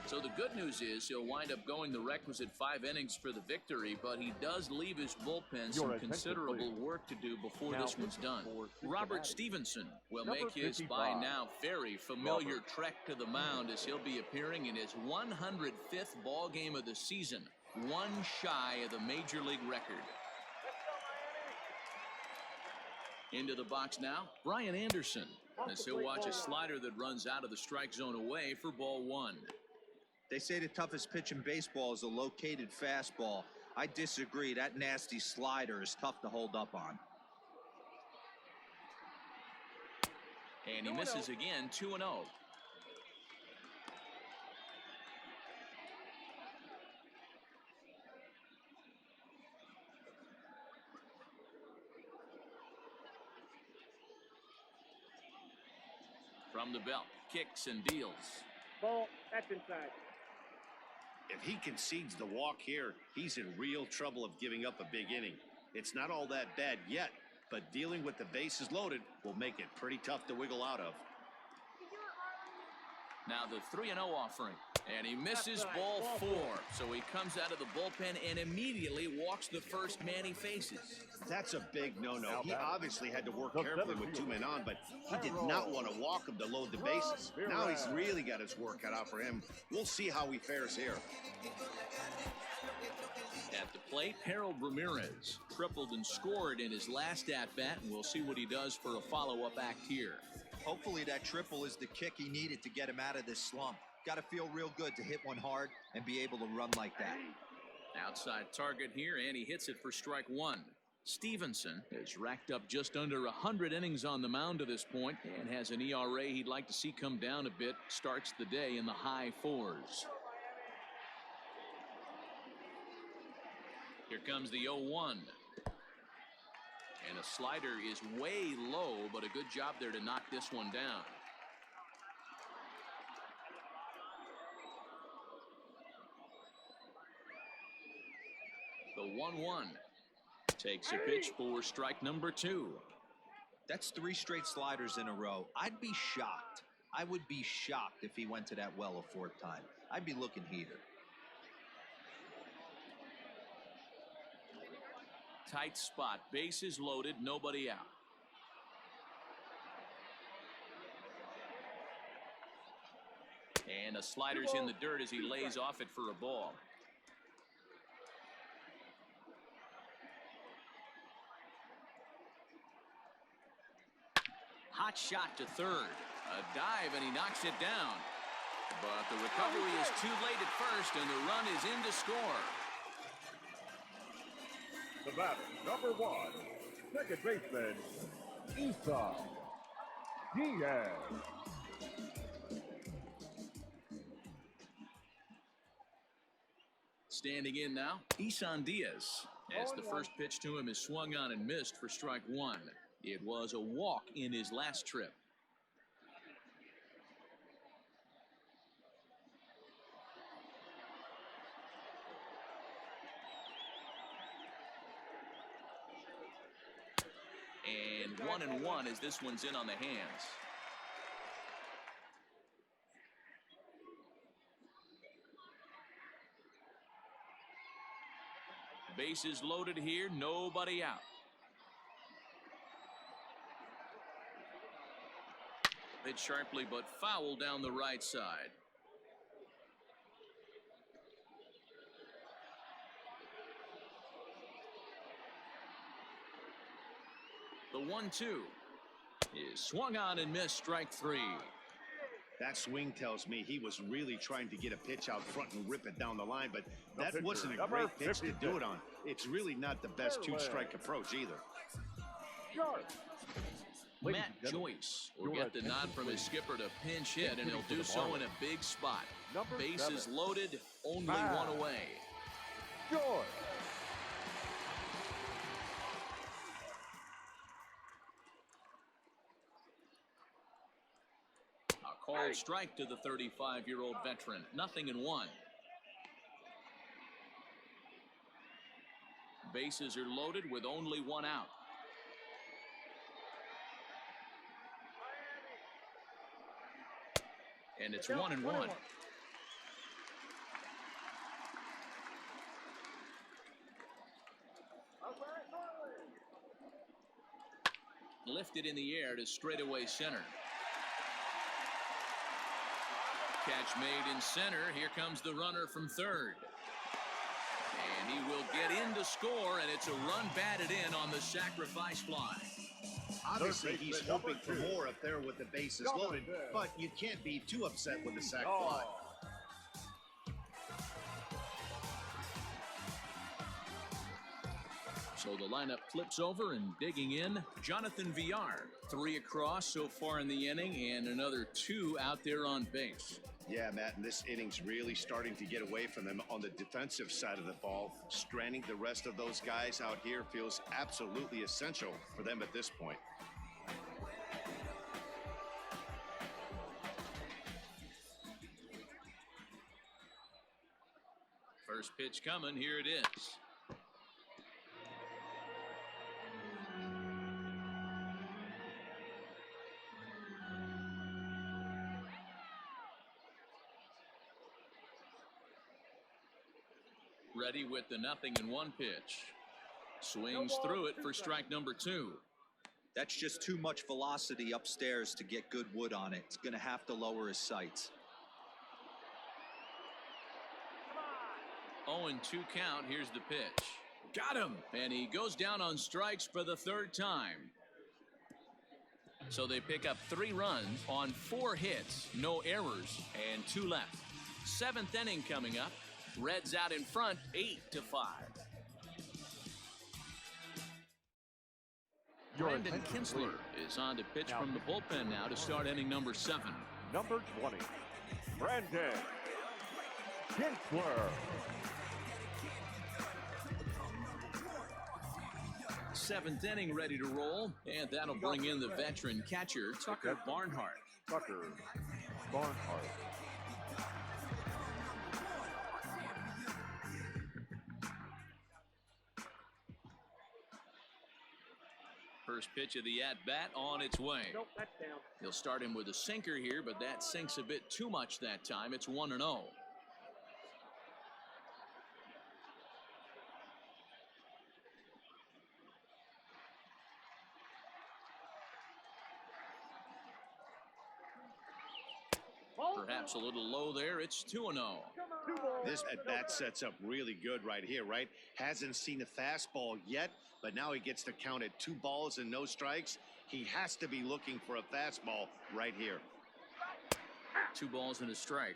So the good news is he'll wind up going the requisite 5 innings for the victory, but he does leave his bullpen some considerable work to do before this one's done. Robert Stevenson will Number make his 55. by now very familiar Robert. trek to the mound as he'll be appearing in his 105th ball game of the season, one shy of the major league record. Into the box now, Brian Anderson, as he'll watch a slider that runs out of the strike zone away for ball 1. They say the toughest pitch in baseball is a located fastball. I disagree. That nasty slider is tough to hold up on. And he misses again, 2-0. From the belt, kicks and deals. Ball. That's inside. If he concedes the walk here, he's in real trouble of giving up a big inning. It's not all that bad yet, but dealing with the bases loaded will make it pretty tough to wiggle out of. Now the 3-0 offering, and he misses ball 4. So he comes out of the bullpen and immediately walks the first man he faces. That's a big no-no. He obviously had to work carefully with 2 men on, but he did not want to walk him to load the bases. Now he's really got his work cut out for him. We'll see how he fares here. At the plate, Harold Ramirez tripled and scored in his last at-bat, and we'll see what he does for a follow-up act here. Hopefully that triple is the kick he needed to get him out of this slump. Got to feel real good to hit one hard and be able to run like that. Outside target here, and he hits it for strike 1. Stevenson has racked up just under 100 innings on the mound to this point and has an ERA he'd like to see come down a bit. Starts the day in the high 4s. Here comes the 0-1. And a slider is way low, but a good job there to knock this one down. The 1-1 takes a pitch for strike number 2. That's 3 straight sliders in a row. I'd be shocked. I would be shocked if he went to that well a 4th time. I'd be looking heater. Tight spot, bases loaded, nobody out. And a slider's in the dirt as he lays off it for a ball. Hot shot to 3rd. A dive and he knocks it down. But the recovery is too late at first and the run is in to score. The batter, number 1, second baseman, eSeason. Diaz. Standing in now, eSeason Diaz, as the first pitch to him is swung on and missed for strike 1. It was a walk in his last trip. And 1-1 as this one's in on the hands. Bases loaded here, nobody out. Hit sharply but foul down the right side. The 1-2 is swung on and missed, strike 3. That swing tells me he was really trying to get a pitch out front and rip it down the line, but that wasn't a great pitch to do it on. It's really not the best two-strike approach either. Matt Joyce will get the nod from his skipper to pinch hit, and he'll do so in a big spot. Bases loaded, only one away. A called strike to the 35-year-old veteran. 0-1. Bases are loaded with only one out. And it's 1-1. Lifted in the air to straightaway center. Catch made in center. Here comes the runner from third. And he will get in to score, and it's a run batted in on the sacrifice fly. Obviously, he's hoping for more up there with the bases loaded, but you can't be too upset with the sac fly. So the lineup flips over, and digging in, Jonathan Villar. 3 across so far in the inning, and another 2 out there on base. Yeah, Matt, and this inning's really starting to get away from them on the defensive side of the ball. Stranding the rest of those guys out here feels absolutely essential for them at this point. First pitch coming. Here it is. Ready with the 0-1 pitch. Swings through it for strike number 2. That's just too much velocity upstairs to get good wood on it. It's going to have to lower his sights. 0-2 count. Here's the pitch. Got him. And he goes down on strikes for the 3rd time. So they pick up 3 runs on 4 hits, no errors, and 2 left. 7th inning coming up. Reds out in front, 8-5. Brandon Kinsler is on to pitch from the bullpen now to start inning number 7. Number 20, Brandon Kinsler. 7th inning ready to roll, and that'll bring in the veteran catcher, Tucker Barnhart. Tucker Barnhart. First pitch of the at-bat on its way. Nope, that's down. He'll start him with a sinker here, but that sinks a bit too much that time. It's 1-0. Perhaps a little low there. It's 2-0. This at-bat sets up really good right here, right? Hasn't seen a fastball yet, but now he gets to count at 2 balls and no strikes. He has to be looking for a fastball right here. 2 balls and a strike.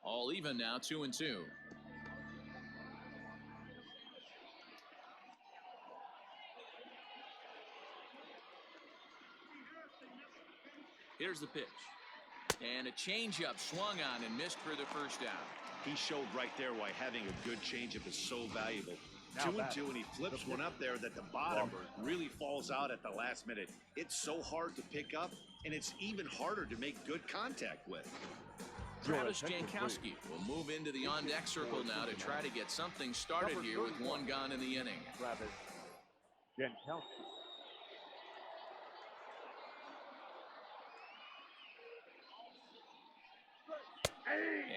All even now, 2-2. Here's the pitch. And a changeup swung on and missed for the first down. He showed right there why having a good changeup is so valuable. 2-2, and he flips one up there that the bottom really falls out at the last minute. It's so hard to pick up, and it's even harder to make good contact with. Travis Jankowski will move into the on-deck circle now to try to get something started here with 1 gone in the inning. Travis Jankowski.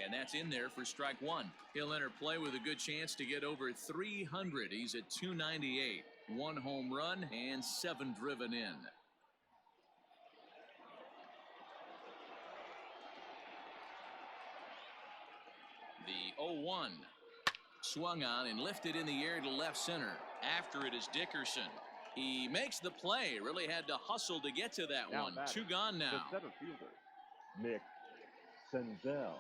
And that's in there for strike 1. He'll enter play with a good chance to get over 300. He's at 298. 1 home run and 7 driven in. The 0-1. Swung on and lifted in the air to left center. After it is Dickerson. He makes the play. Really had to hustle to get to that Now one. batting, 2 gone now. The center fielder, Nick Senzel.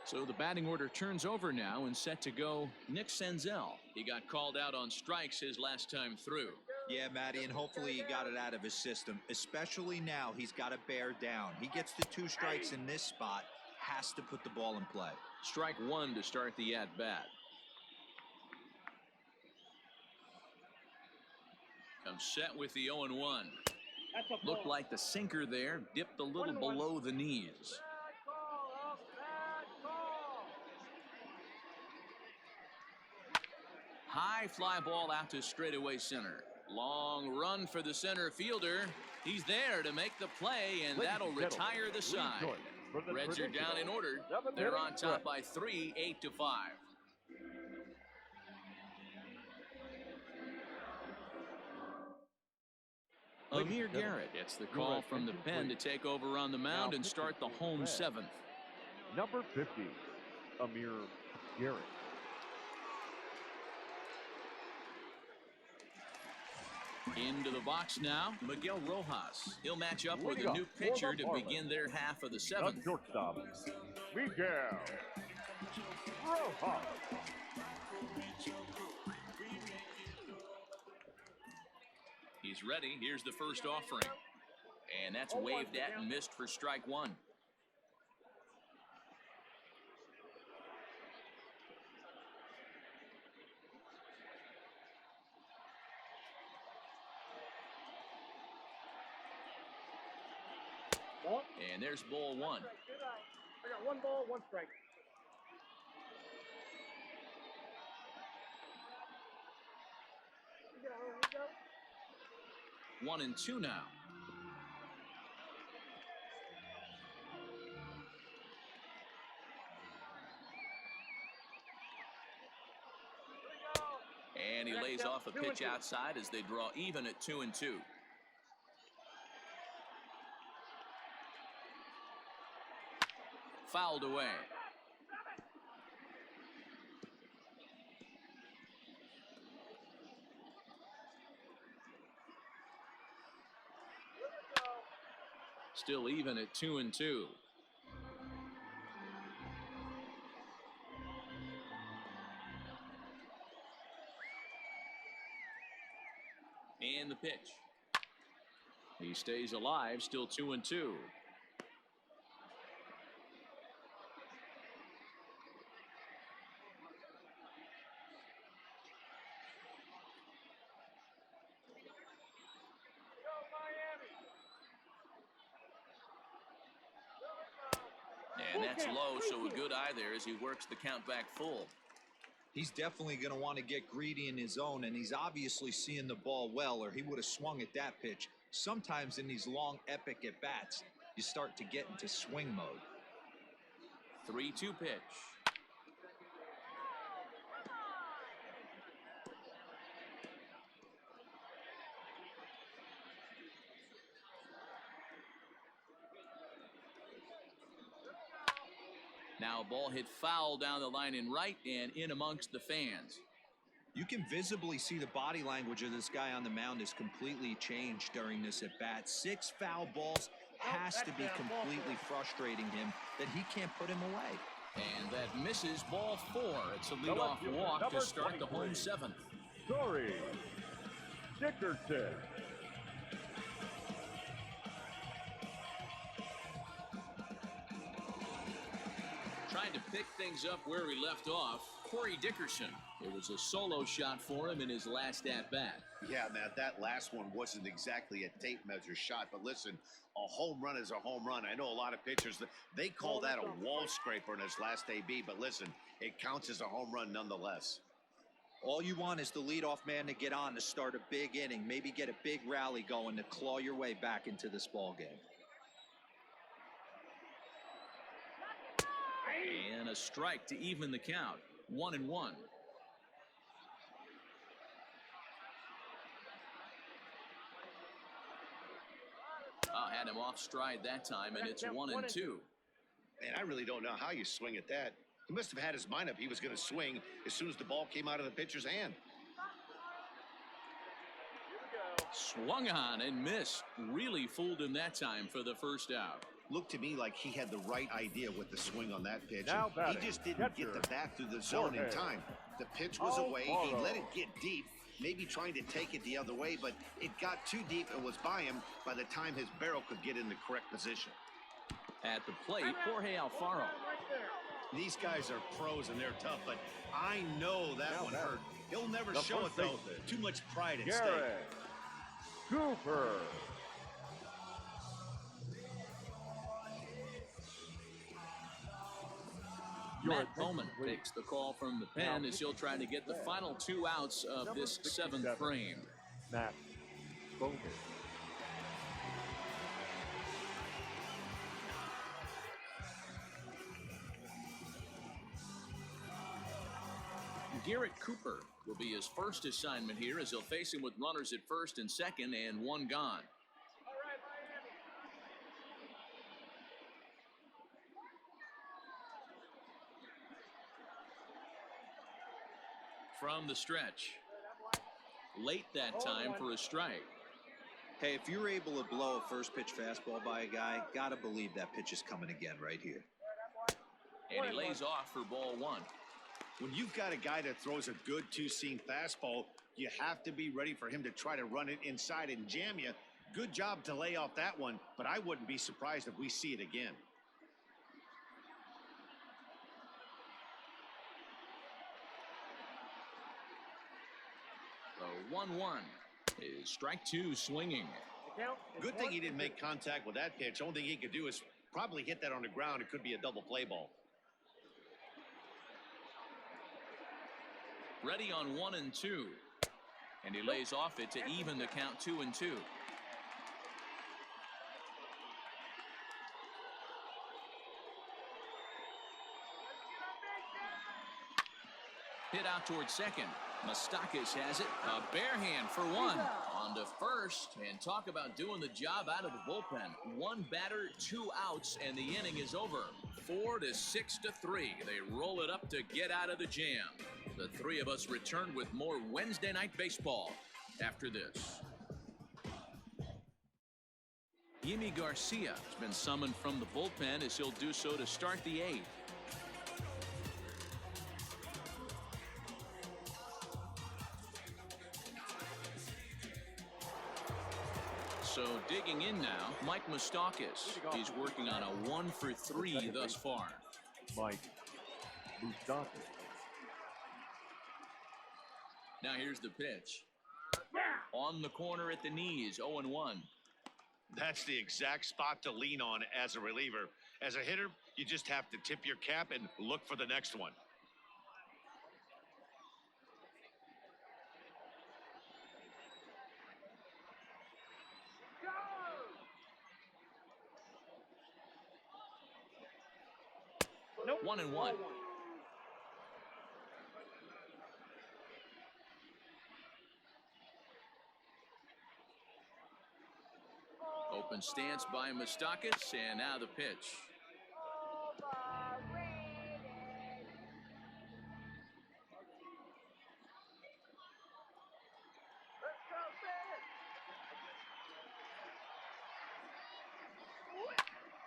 So the batting order turns over now and set to go Nick Senzel. He got called out on strikes his last time through. Yeah, Matty, and hopefully he got it out of his system. Especially now, he's got to bear down. He gets the 2 strikes in this spot, has to put the ball in play. Strike 1 to start the at-bat. Comes set with the 0-1. That's a Looked ball. like the sinker there, dipped a little 1-1. below the knees. Bad call, Elk, bad call. High fly ball out to straightaway center. Long run for the center fielder. He's there to make the play, and Ladies that'll and gentlemen, retire the please side. join for the Reds are down in traditional order. 7-inning They're on top stretch. by 3, 8-5. Ladies Amir and gentlemen, Garrett gets the your call from the attention, pen to please. take over on the mound Now and start the pitching for home the Reds. 7th. Number 50, Amir Garrett. Into the box now, Miguel Rojas. He'll match up with Leading a off new for the pitcher to Marlins, begin their half of the The 7th. shortstop, Miguel Rojas. He's ready. Here's the first offering. And that's waved at and missed for strike 1. Ball. And there's ball 1. Good eye. I got 1 ball, 1 strike. Here we go. 1 and 2 now. And he lays off a pitch outside as they draw even at 2 and 2. Fouled away. Still even at 2 and 2. And the pitch. He stays alive, still 2 and 2. And that's low, so a good eye there as he works the count back full. He's definitely going to want to get greedy in his zone, and he's obviously seeing the ball well, or he would have swung at that pitch. Sometimes in these long, epic at-bats, you start to get into swing mode. 3-2 pitch. Now a ball hit foul down the line in right and in amongst the fans. You can visibly see the body language of this guy on the mound is completely changed during this at-bat. 6 foul balls has to be completely frustrating him that he can't put him away. And that misses ball 4. It's a leadoff walk to start the home 7th. Sorry, Dickerson. Trying to pick things up where he left off, Corey Dickerson. It was a solo shot for him in his last at-bat. Yeah, man, that last one wasn't exactly a tape measure shot, but listen, a home run is a home run. I know a lot of pitchers, they call that a wall scraper in his last AB, but listen, it counts as a home run nonetheless. All you want is the leadoff man to get on to start a big inning, maybe get a big rally going to claw your way back into this ball game. And a strike to even the count. 1-1. Had him off stride that time, and it's 1-2. And I really don't know how you swing at that. He must have had his mind up he was going to swing as soon as the ball came out of the pitcher's hand. Swung on and missed. Really fooled him that time for the first out. Looked to me like he had the right idea with the swing on that pitch. Now He batting, just didn't get the bat through the zone in time. The pitch was away. He let it get deep, maybe trying to take it the other way, but it got too deep and was by him by the time his barrel could get in the correct position. At the plate, Jorge Alfaro. These guys are pros and they're tough, but I know that one hurt. He'll never the show it, first though. baseman, Too much pride at stake. Garrett Cooper. Matt Bowman takes the call from the pen as he'll try to get the final 2 outs of this 7th frame. Matt Bowman. Garrett Cooper will be his first assignment here as he'll face him with runners at first and second and 1 gone. From the stretch. Late that time for a strike. Hey, if you're able to blow a first pitch fastball by a guy, gotta believe that pitch is coming again right here. And he lays off for ball 1. When you've got a guy that throws a good two-seam fastball, you have to be ready for him to try to run it inside and jam you. Good job to lay off that one, but I wouldn't be surprised if we see it again. The 1-1 is strike 2 swinging. Good thing he didn't make contact with that pitch. Only thing he could do is probably hit that on the ground. It could be a double play ball. Ready on 1-2. And he lays off it to even the count 2-2. Hit out towards second. Moustakas has it. A bare hand for 1. On to first. And talk about doing the job out of the bullpen. 1 batter, 2 outs, and the inning is over. 4-6-3. They roll it up to get out of the jam. The 3 of us return with more Wednesday Night Baseball after this. Yimi Garcia has been summoned from the bullpen as he'll do so to start the 8th. So digging in now, Mike Moustakas. He's working on a 1 for 3 thus far. Mike Moustakas. Now here's the pitch. On the corner at the knees, 0-1. That's the exact spot to lean on as a reliever. As a hitter, you just have to tip your cap and look for the next one. Nope. 1-1. Open stance by Moustakas, and now the pitch.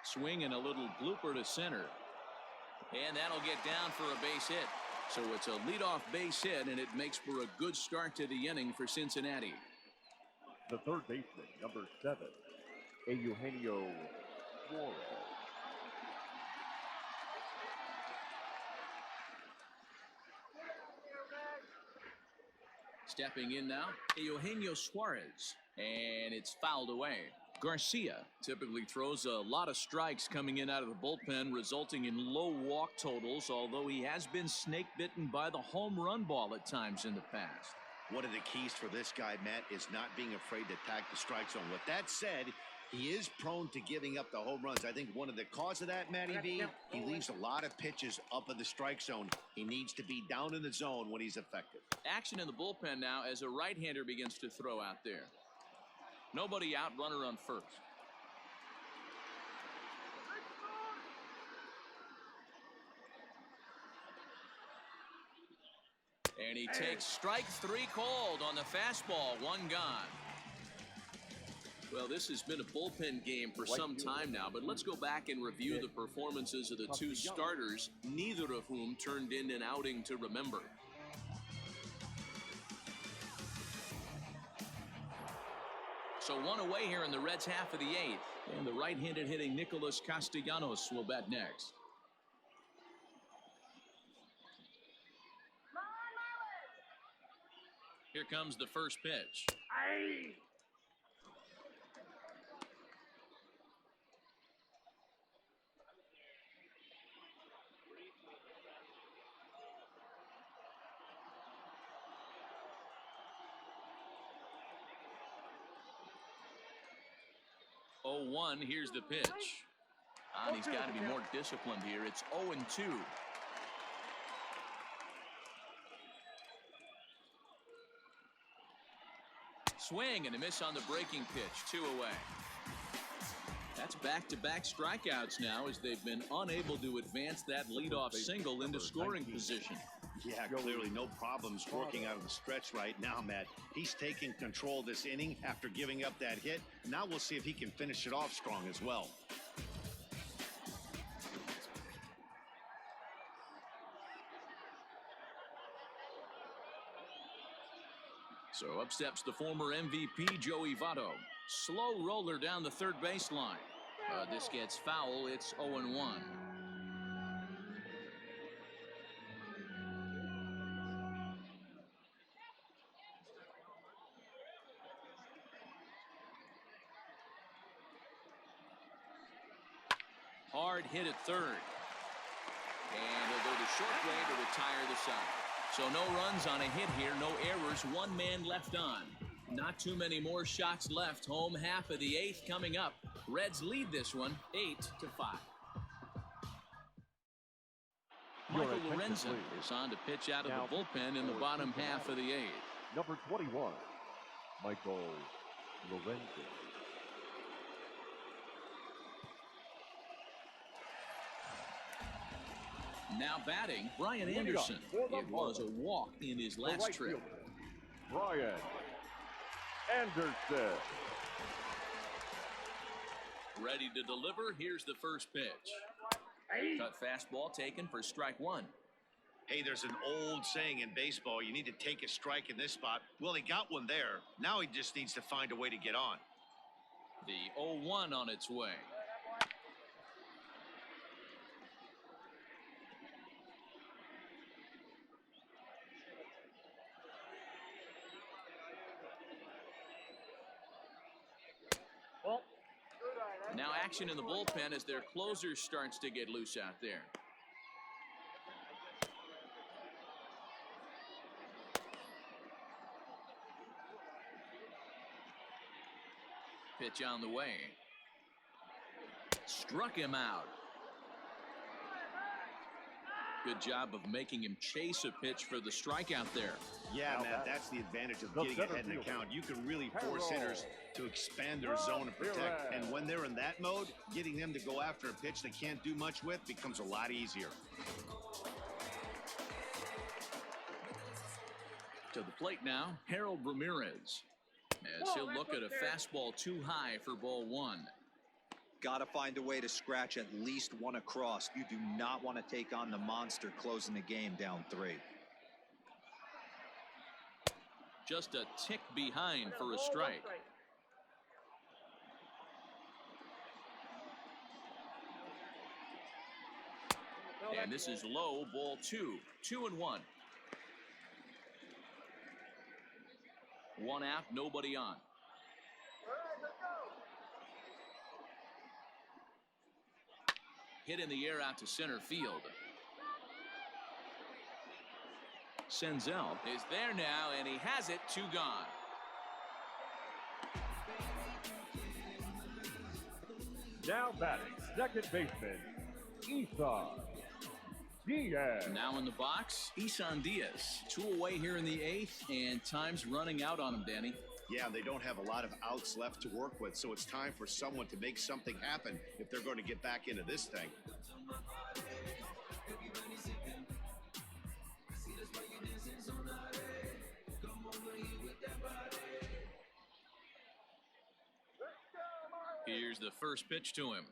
Swing and a little blooper to center. And that'll get down for a base hit. So it's a leadoff base hit, and it makes for a good start to the inning for Cincinnati. The third baseman, number 7, Eugenio Suarez. Stepping in now, Eugenio Suarez. And it's fouled away. Garcia typically throws a lot of strikes coming in out of the bullpen, resulting in low walk totals, although he has been snake bitten by the home run ball at times in the past. One of the keys for this guy, Matt, is not being afraid to attack the strike zone. With that said, he is prone to giving up the home runs. I think one of the cause of that, Matty V, he leaves a lot of pitches up in the strike zone. He needs to be down in the zone when he's effective. Action in the bullpen now as a right-hander begins to throw out there. Nobody out, runner on first. And he takes strike 3 cold on the fastball. 1 gone. Well, this has been a bullpen game for some time now, but let's go back and review the performances of the 2 starters, neither of whom turned in an outing to remember. So 1 away here in the Reds' half of the 8th, and the right-handed hitting Nicholas Castellanos will bat next. Here comes the first pitch. Aye. Oh, 1, here's the pitch. And he's got to be more disciplined here. It's 0-2. Swing and a miss on the breaking pitch. 2 away. That's back-to-back strikeouts now as they've been unable to advance that leadoff single into scoring position. Yeah, clearly no problems working out of the stretch right now, Matt. He's taking control this inning after giving up that hit. Now we'll see if he can finish it off strong as well. So up steps the former MVP, Joey Votto. Slow roller down the third baseline. This gets foul. It's 0-1. Hard hit at third. And he'll go the short way to retire the side. So no runs on a hit here, no errors, 1 man left on. Not too many more shots left. Home half of the 8th coming up. Reds lead this one 8-5. Michael Lorenzen is on to pitch out of the bullpen in the bottom half of the 8th. Number 21, Michael Lorenzen. Now batting, Brian Anderson. It was a walk in his last trip. Brian Anderson. Ready to deliver. Here's the first pitch. Cut fastball taken for strike 1. Hey, there's an old saying in baseball, you need to take a strike in this spot. Well, he got one there. Now he just needs to find a way to get on. The 0-1 on its way. Now action in the bullpen as their closer starts to get loose out there. Pitch on the way. Struck him out. Good job of making him chase a pitch for the strikeout there. Yeah, Matt, that's the advantage of getting ahead in the count. You can really force hitters to expand their zone and protect. And when they're in that mode, getting them to go after a pitch they can't do much with becomes a lot easier. To the plate now, Harold Ramirez. As he'll look at a fastball too high for ball 1. Got to find a way to scratch at least 1 across. You do not want to take on the monster closing the game down 3. Just a tick behind for a strike. And this is low, ball 2. 2-1. 1 out, nobody on. Hit in the air out to center field. Senzel is there now, and he has it. 2 gone. Now batting, second baseman, eSeason Diaz. Now in the box, eSeason Diaz. 2 away here in the 8th, and time's running out on him, Danny. Yeah, they don't have a lot of outs left to work with, so it's time for someone to make something happen if they're going to get back into this thing. Here's the first pitch to him.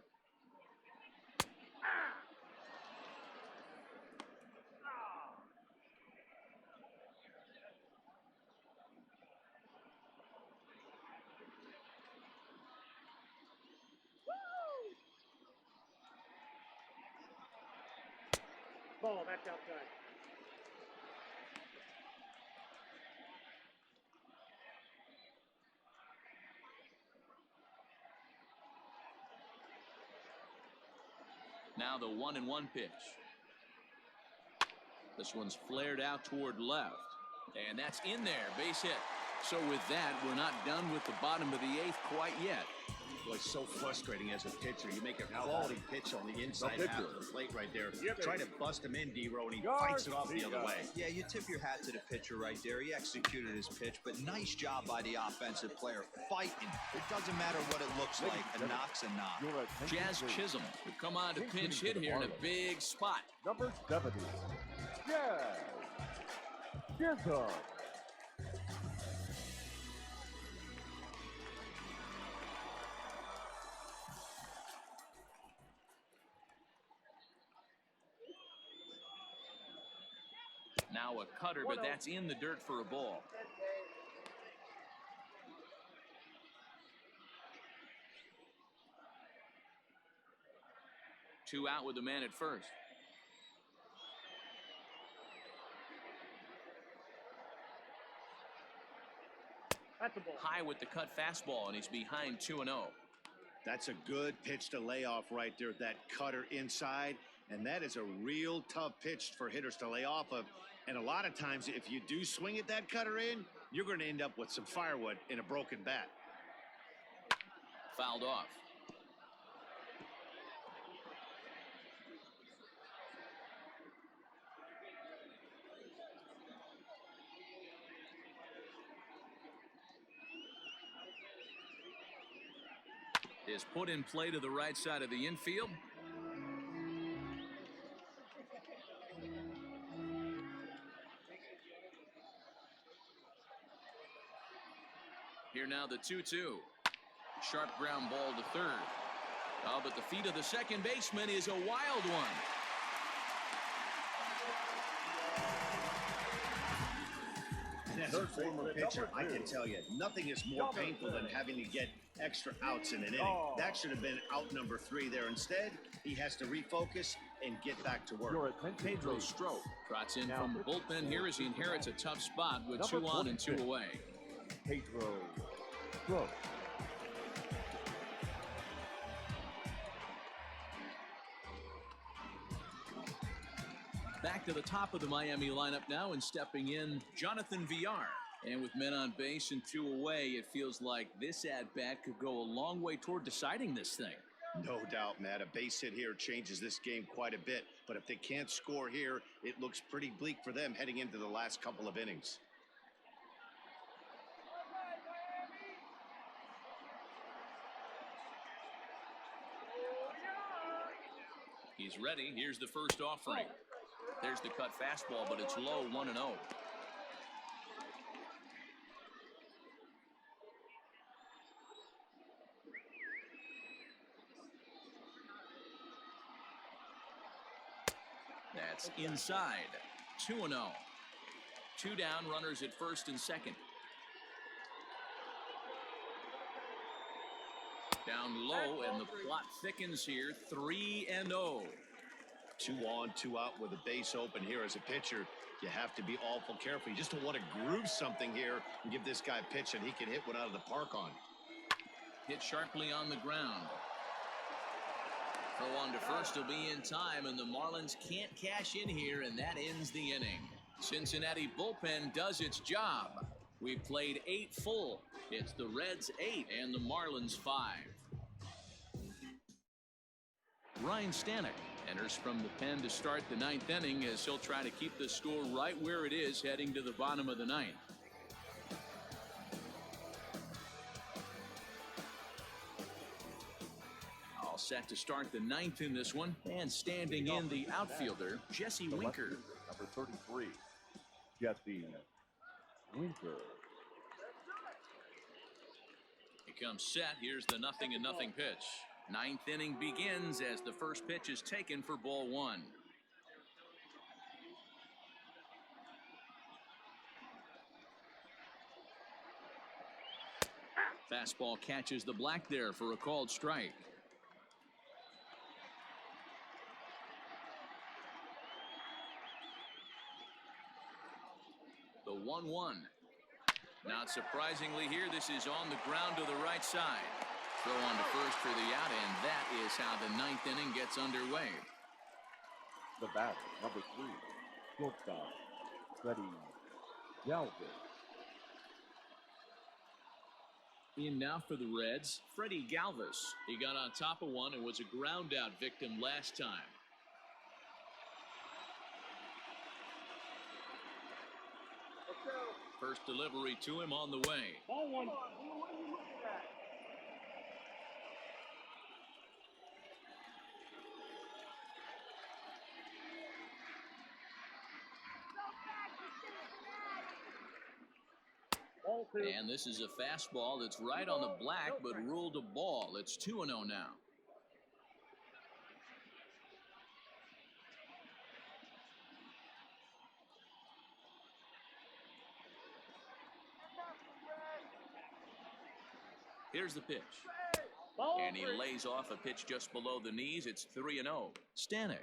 Ball, that's outside. Now the 1-1 pitch. This one's flared out toward left. And that's in there. Base hit. So with that, we're not done with the bottom of the 8th quite yet. Boy, it's so frustrating as a pitcher. You make a quality pitch on the inside half of the plate right there. Try to bust him in, D-Row, and he fights it off the other way. Yeah, you tip your hat to the pitcher right there. He executed his pitch, but nice job by the offensive player. Fighting. It doesn't matter what it looks like. A knock's a knock. Jazz Chisholm will come on to pinch hit here in a big spot. Number 70. Jazz Chisholm. Now a cutter, but that's in the dirt for a ball. Two out with the man at first. That's a ball. High with the cut fastball, and he's behind 2-0. That's a good pitch to lay off right there, that cutter inside. And that is a real tough pitch for hitters to lay off of. And a lot of times, if you do swing at that cutter in, you're going to end up with some firewood in a broken bat. Fouled off. Is put in play to the right side of the infield. Here now the 2-2. Sharp ground ball to third. Oh, but the feet of the second baseman is a wild one. And as a former pitcher, I can tell you, nothing is more painful than having to get extra outs in an inning. That should have been out number 3 there. Instead, he has to refocus and get back to work. Pedro Strop trots in from the bullpen here as he inherits a tough spot with 2 on and 2 away. Pedro Strop. Back to the top of the Miami lineup now, and stepping in, Jonathan Villar. And with men on base and 2 away, it feels like this at-bat could go a long way toward deciding this thing. No doubt, Matt. A base hit here changes this game quite a bit. But if they can't score here, it looks pretty bleak for them heading into the last couple of innings. He's ready. Here's the first offering. There's the cut fastball, but it's low, 1-0. That's inside. 2-0. 2 down, runners at first and second. Down low, and the plot thickens here. 3-0. 2 on, 2 out with a base open here. As a pitcher, you have to be awful careful. You just don't want to groove something here and give this guy a pitch that he can hit one out of the park on. Hit sharply on the ground. Throw on to first will be in time, and the Marlins can't cash in here, and that ends the inning. Cincinnati bullpen does its job. We've played 8 full. It's the Reds 8 and the Marlins 5. Ryan Stanek enters from the pen to start the 9th inning as he'll try to keep the score right where it is heading to the bottom of the 9th. All set to start the 9th in this one, and standing in the outfielder, Jesse Winker. Number 33, Jesse Winker. becomes set. Here's the 0-0 pitch. Ninth inning begins as the first pitch is taken for ball one. Fastball catches the black there for a called strike. The 1-1. Not surprisingly here, this is on the ground to the right side. Throw on to first for the out, and that is how the ninth inning gets underway. The batter, number 3, shortstop, Freddie Galvis. In now for the Reds, Freddie Galvis. He got on top of one and was a ground out victim last time. First delivery to him on the way. Ball one. Ball two. And this is a fastball that's right on the black, but ruled a ball. It's 2-0 now. Here's the pitch. And he lays off a pitch just below the knees. It's 3-0. Stanek,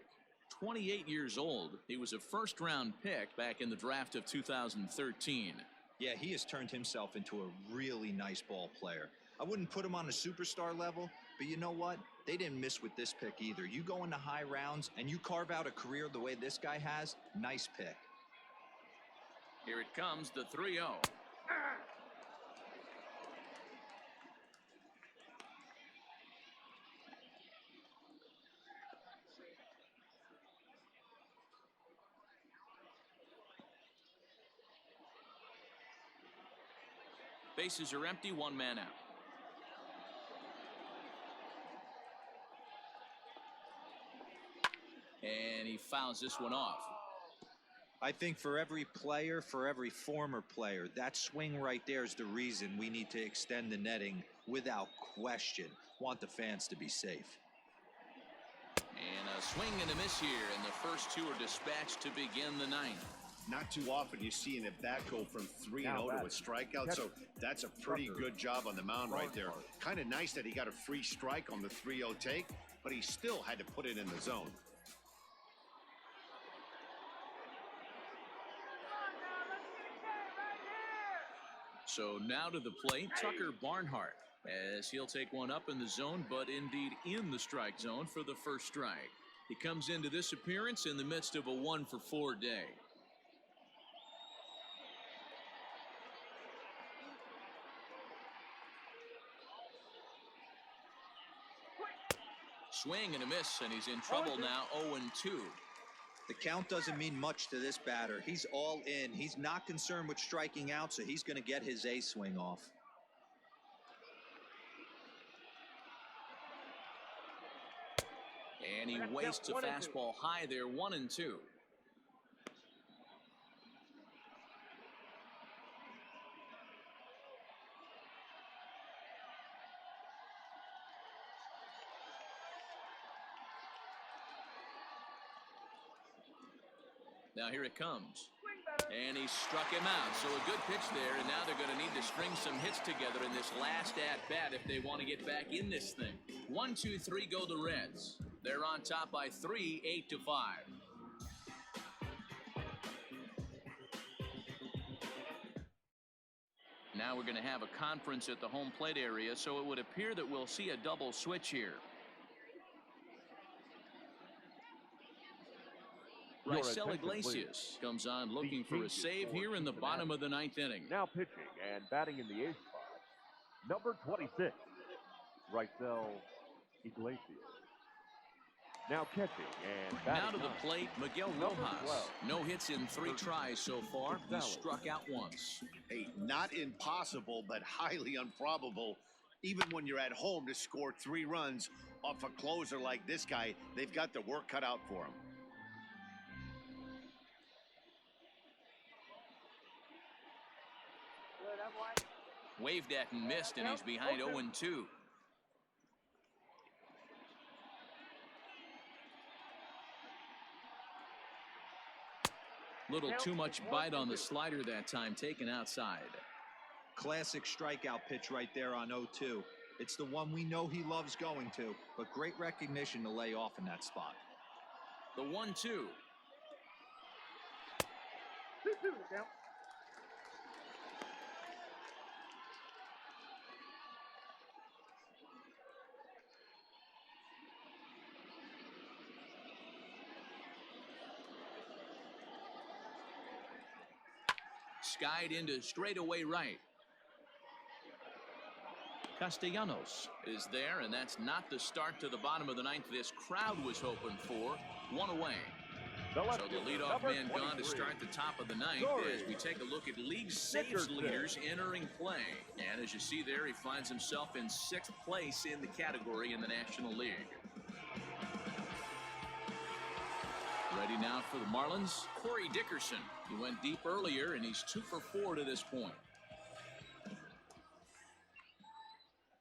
28 years old. He was a first-round pick back in the draft of 2013. Yeah, he has turned himself into a really nice ball player. I wouldn't put him on a superstar level, but you know what? They didn't miss with this pick either. You go into high rounds and you carve out a career the way this guy has, nice pick. Here it comes, the 3-0. Bases are empty, one man out. And he fouls this one off. I think for every player, for every former player, that swing right there is the reason we need to extend the netting without question. Want the fans to be safe. And a swing and a miss here, and the first two are dispatched to begin the ninth. Not too often you see an at-bat go from 3-0 to a strikeout, so that's a pretty good job on the mound right there. Kind of nice that he got a free strike on the 3-0 take, but he still had to put it in the zone. So now to the plate, Tucker Barnhart, as he'll take one up in the zone, but indeed in the strike zone for the first strike. He comes into this appearance in the midst of a 1-for-4 day. Swing and a miss, and he's in trouble now, 0-2. The count doesn't mean much to this batter. He's all in. He's not concerned with striking out, so he's going to get his A swing off. And he wastes a fastball high there, 1-2. Now here it comes. And he struck him out. So a good pitch there, and now they're going to need to string some hits together in this last at-bat if they want to get back in this thing. 1, 2, 3 go the Reds. They're on top by 3, 8-5. Now we're going to have a conference at the home plate area, so it would appear that we'll see a double switch here. Raisel Iglesias comes on looking for a save here in the bottom of the ninth inning. Now pitching and batting in the eighth spot, number 26, Raisel Iglesias. Now catching and batting. Now to the plate, Miguel Rojas. No hits in 3 tries so far. He struck out once. Hey, not impossible, but highly improbable. Even when you're at home to score 3 runs off a closer like this guy, they've got the work cut out for him. Waved at and missed, and he's behind 0-2. Little too much bite on the slider that time, taken outside. Classic strikeout pitch right there on 0-2. It's the one we know he loves going to, but great recognition to lay off in that spot. The 1-2. 2-2 count. Skied into straightaway right. Castellanos is there, and that's not the start to the bottom of the ninth this crowd was hoping for. One away. So the leadoff man gone to start the top of the ninth as we take a look at league saves leaders entering play. And as you see there, he finds himself in 6th place in the category in the National League. Ready now for the Marlins, Corey Dickerson. He went deep earlier, and he's 2 for 4 to this point.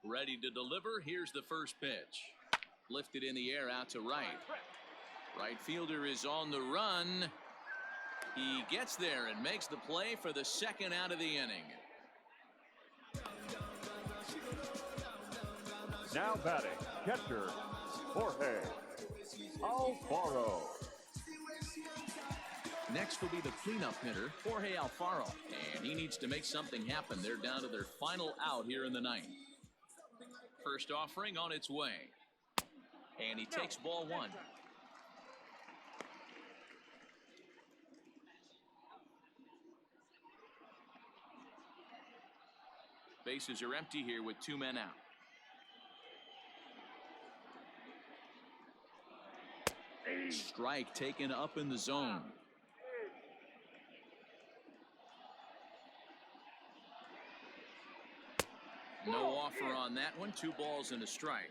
Ready to deliver. Here's the first pitch. Lifted in the air out to right. Right fielder is on the run. He gets there and makes the play for the second out of the inning. Now batting, catcher, Jorge Alfaro. Next will be the cleanup hitter, Jorge Alfaro. And he needs to make something happen. They're down to their final out here in the ninth. First offering on its way. And he takes ball 1. Bases are empty here with 2 men out. Strike taken up in the zone. No offer on that one. 2 balls and a strike.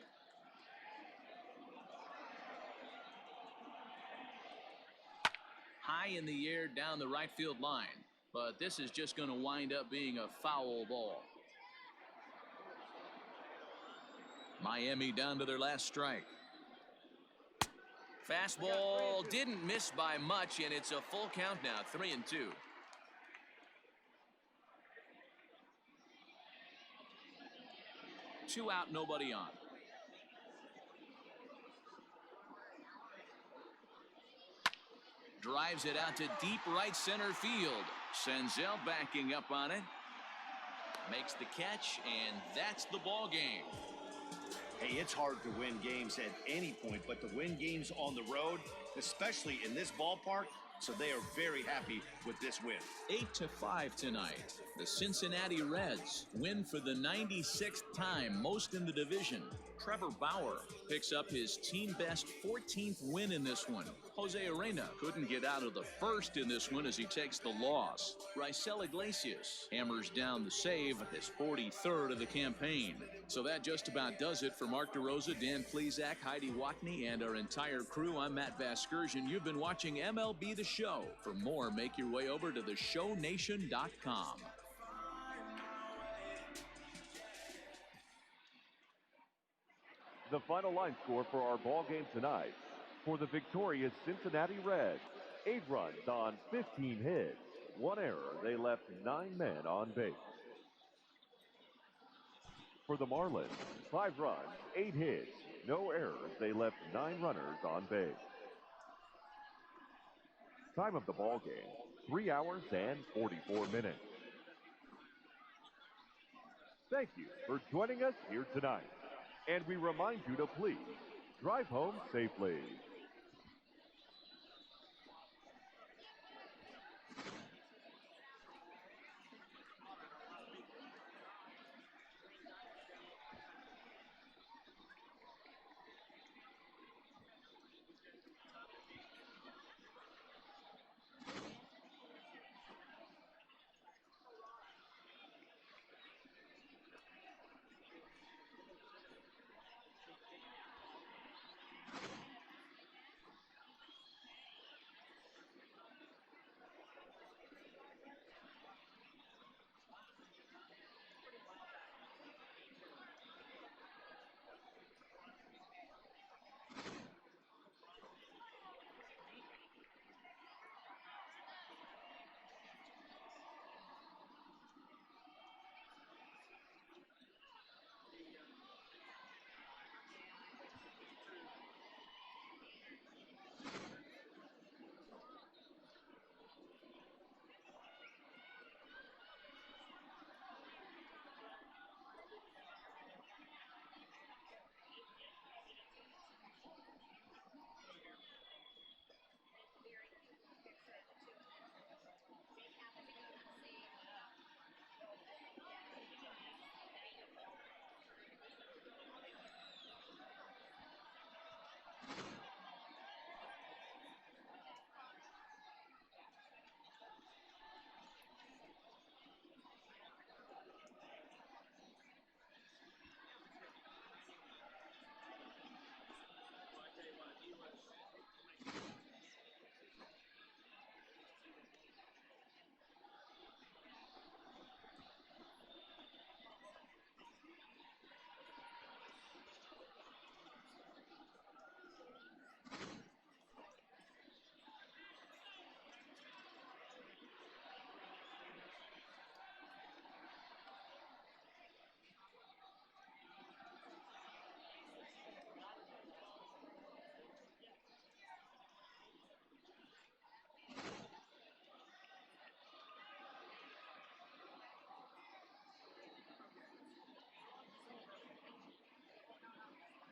High in the air down the right field line. But this is just going to wind up being a foul ball. Miami down to their last strike. Fastball didn't miss by much, and it's a full count now, 3-2. Two out, nobody on. Drives it out to deep right center field. Senzel backing up on it. Makes the catch, and that's the ball game. Hey, it's hard to win games at any point, but to win games on the road, especially in this ballpark, so they are very happy with this win. 8-5 tonight. The Cincinnati Reds win for the 96th time, most in the division. Trevor Bauer picks up his team best 14th win in this one. Jose Arena couldn't get out of the first in this one as he takes the loss. Raisel Iglesias hammers down the save, his 43rd of the campaign. So that just about does it for Mark DeRosa, Dan Plesac, Heidi Watney, and our entire crew. I'm Matt Vasgersian. You've been watching MLB The Show. For more, make your way over to theshownation.com. The final line score for our ball game tonight. For the victorious Cincinnati Reds, 8 runs on 15 hits. 1 error. They left 9 men on base. For the Marlins, 5 runs, 8 hits. No errors. They left 9 runners on base. Time of the ball game, 3 hours and 44 minutes. Thank you for joining us here tonight. And we remind you to please drive home safely.